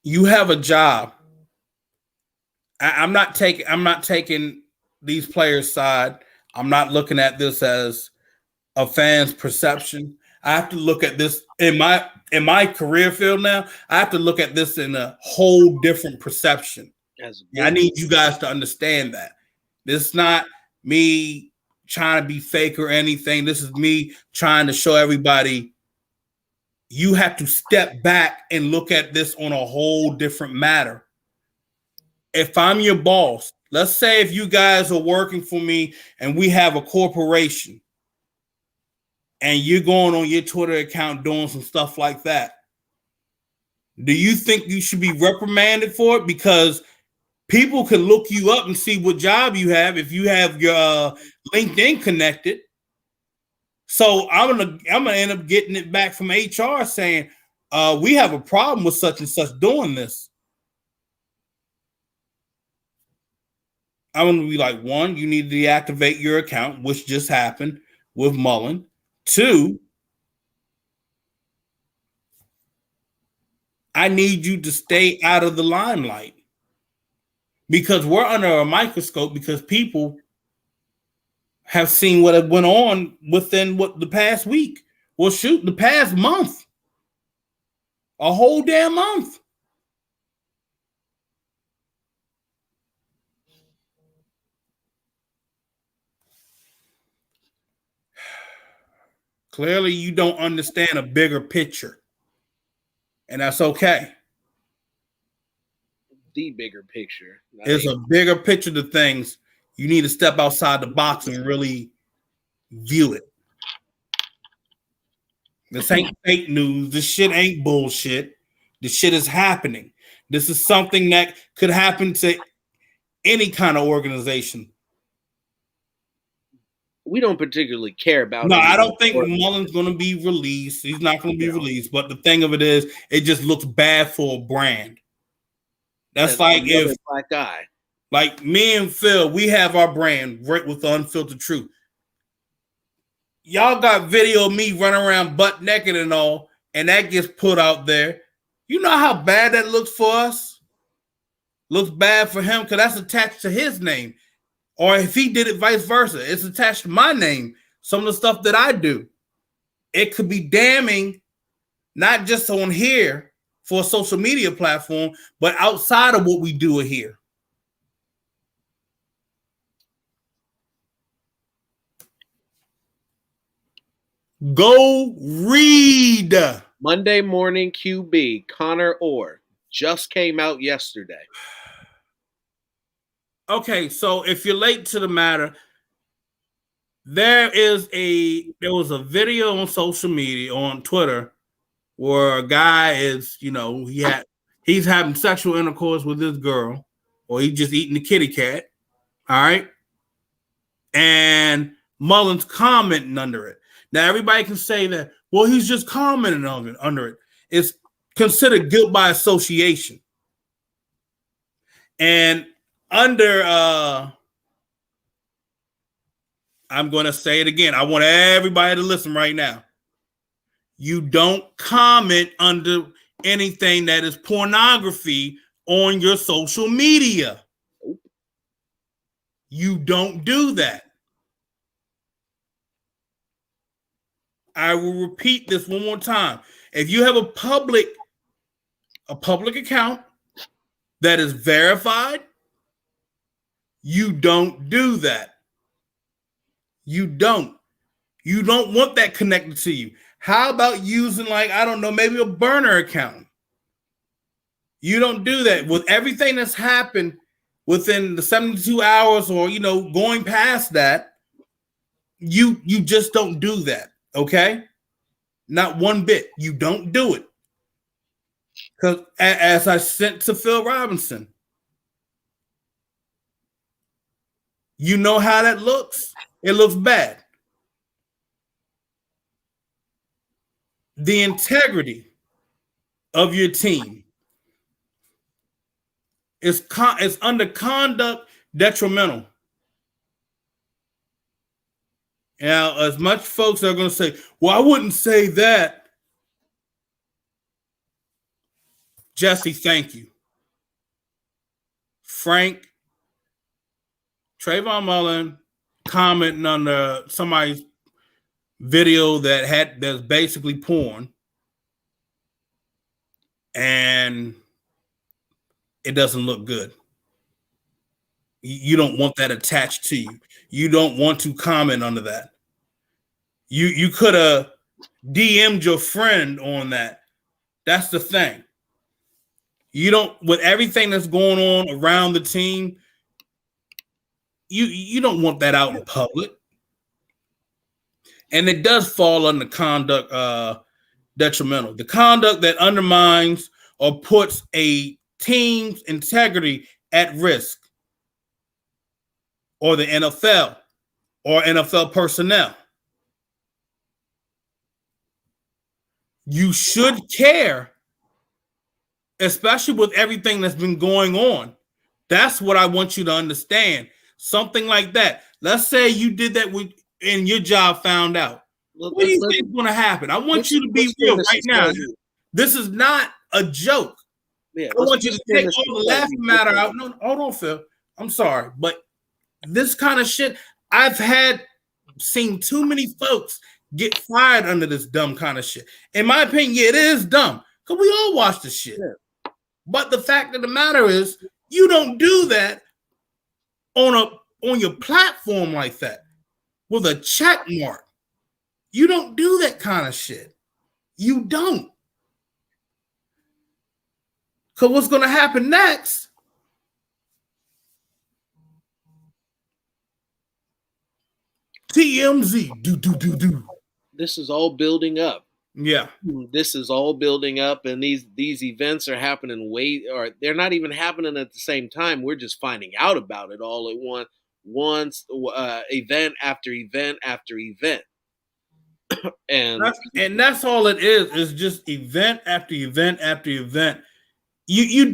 you have a job. I'm not taking these players' side. I'm not looking at this as a fan's perception. I have to look at this in my career field now. I have to look at this in a whole different perception. I need you guys to understand that. This is not me trying to be fake or anything. This is me trying to show everybody you have to step back and look at this on a whole different matter. If I'm your boss, let's say if you guys are working for me and we have a corporation and you're going on your Twitter account doing some stuff like that, do you think you should be reprimanded for it? Because people can look you up and see what job you have if you have your LinkedIn connected. So I'm gonna end up getting it back from HR saying, we have a problem with such and such doing this. I'm gonna be like, one, you need to deactivate your account, which just happened with Mullen. Two, I need you to stay out of the limelight because we're under a microscope because people have seen what went on within the past week. Well, shoot, the past month. A whole damn month. Clearly, you don't understand a bigger picture. And that's okay. The bigger picture. There's a bigger picture to things. You need to step outside the box and really view it. This ain't fake news. This shit ain't bullshit. This shit is happening. This is something that could happen to any kind of organization. We don't particularly care about. No, I don't think Mullen's going to be released. He's not going to be released. But the thing of it is, it just looks bad for a brand. That's like if black guy. Like me and Phil, we have our brand right with the Unfiltered Truth. Y'all got video of me running around butt naked and all, and that gets put out there. You know how bad that looks for us? Looks bad for him because that's attached to his name. Or if he did it vice versa, it's attached to my name. Some of the stuff that I do. It could be damning, not just on here for a social media platform, but outside of what we do here. Go read. Monday Morning QB, Connor Orr, just came out yesterday. Okay, so if you're late to the matter, there was a video on social media, on Twitter, where a guy is, he's having sexual intercourse with this girl, or he's just eating the kitty cat. All right. And Mullen's commenting under it. Now, everybody can say that, well, he's just commenting under it. It's considered guilt by association. And under, I'm going to say it again. I want everybody to listen right now. You don't comment under anything that is pornography on your social media. You don't do that. I will repeat this one more time. If you have a public account that is verified, you don't do that. You don't want that connected to you. How about using, maybe a burner account? You don't do that. With everything that's happened within the 72 hours or, going past that, you just don't do that. Okay? Not one bit. You don't do it. Because as I sent to Phil Robinson, you know how that looks? It looks bad. The integrity of your team is under conduct detrimental. Now, as much folks are going to say, well, I wouldn't say that. Jesse, thank you. Frank, Trayvon Mullen commenting under somebody's video that's basically porn, and it doesn't look good. You don't want that attached to you. You don't want to comment under that. You could have DM'd your friend on that. That's the thing. You don't, with everything that's going on around the team, you don't want that out in public. And it does fall under conduct detrimental. The conduct that undermines or puts a team's integrity at risk, or the NFL or NFL personnel. You should care, especially with everything that's been going on. That's what I want you to understand. Something like that. Let's say you did that and your job found out. What do you think is going to happen? I want you to be real right now. This is not a joke. Yeah, I want you to take all the laughing matter out. No, hold on, Phil. I'm sorry, but this kind of shit, I've seen too many folks get fired under this dumb kind of shit. In my opinion, yeah, it is dumb because we all watch this shit. Yeah. But the fact of the matter is, you don't do that on your platform like that with a check mark. You don't do that kind of shit. You don't. Because what's going to happen next? TMZ. Do. This is all building up. Yeah. This is all building up, and these events are happening or they're not even happening at the same time. We're just finding out about it all at once, event after event after event. And that's all it is. It's just event after event after event. You're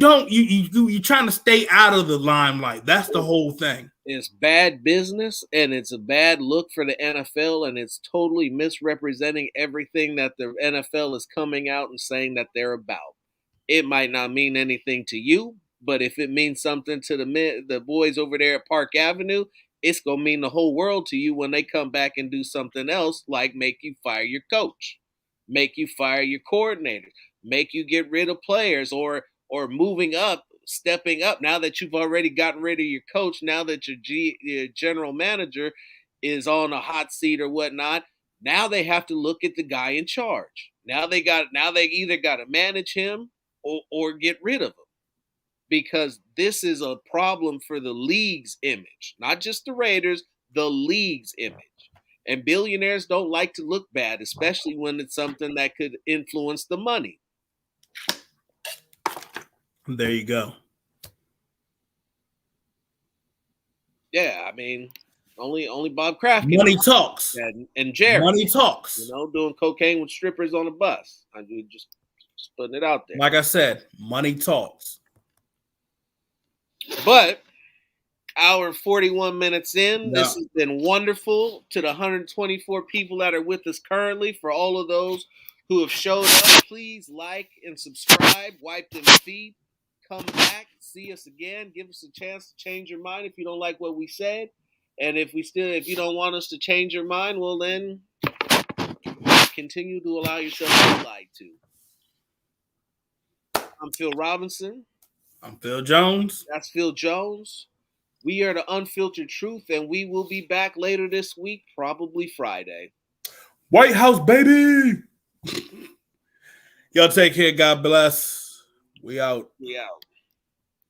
trying to stay out of the limelight. That's the whole thing. It's bad business, and it's a bad look for the NFL, and it's totally misrepresenting everything that the NFL is coming out and saying that they're about. It might not mean anything to you, but if it means something to the boys over there at Park Avenue, it's going to mean the whole world to you when they come back and do something else, like make you fire your coach, make you fire your coordinator, make you get rid of players, or moving up, stepping up. Now that you've already gotten rid of your coach, now that your general manager is on a hot seat or whatnot, now they have to look at the guy in charge. Now they either got to manage him or get rid of him, because this is a problem for the league's image, not just the Raiders, the league's image. And billionaires don't like to look bad, especially when it's something that could influence the money. There you go. Yeah, I mean, only Bob Kraft. Money talks. And Jerry. Money talks. Doing cocaine with strippers on a bus. I'm just putting it out there. Like I said, money talks. But hour 41 minutes in, This has been wonderful. To the 124 people that are with us currently, for all of those who have showed up, please like and subscribe, wipe them feet, come back, see us again, give us a chance to change your mind if you don't like what we said. And if you don't want us to change your mind, well then continue to allow yourself to be lied to. I'm Phil Robinson. I'm Phil Jones. That's Phil Jones. We are the Unfiltered Truth, and we will be back later this week, probably Friday. White House, baby. Y'all take care. God bless. We out. We out.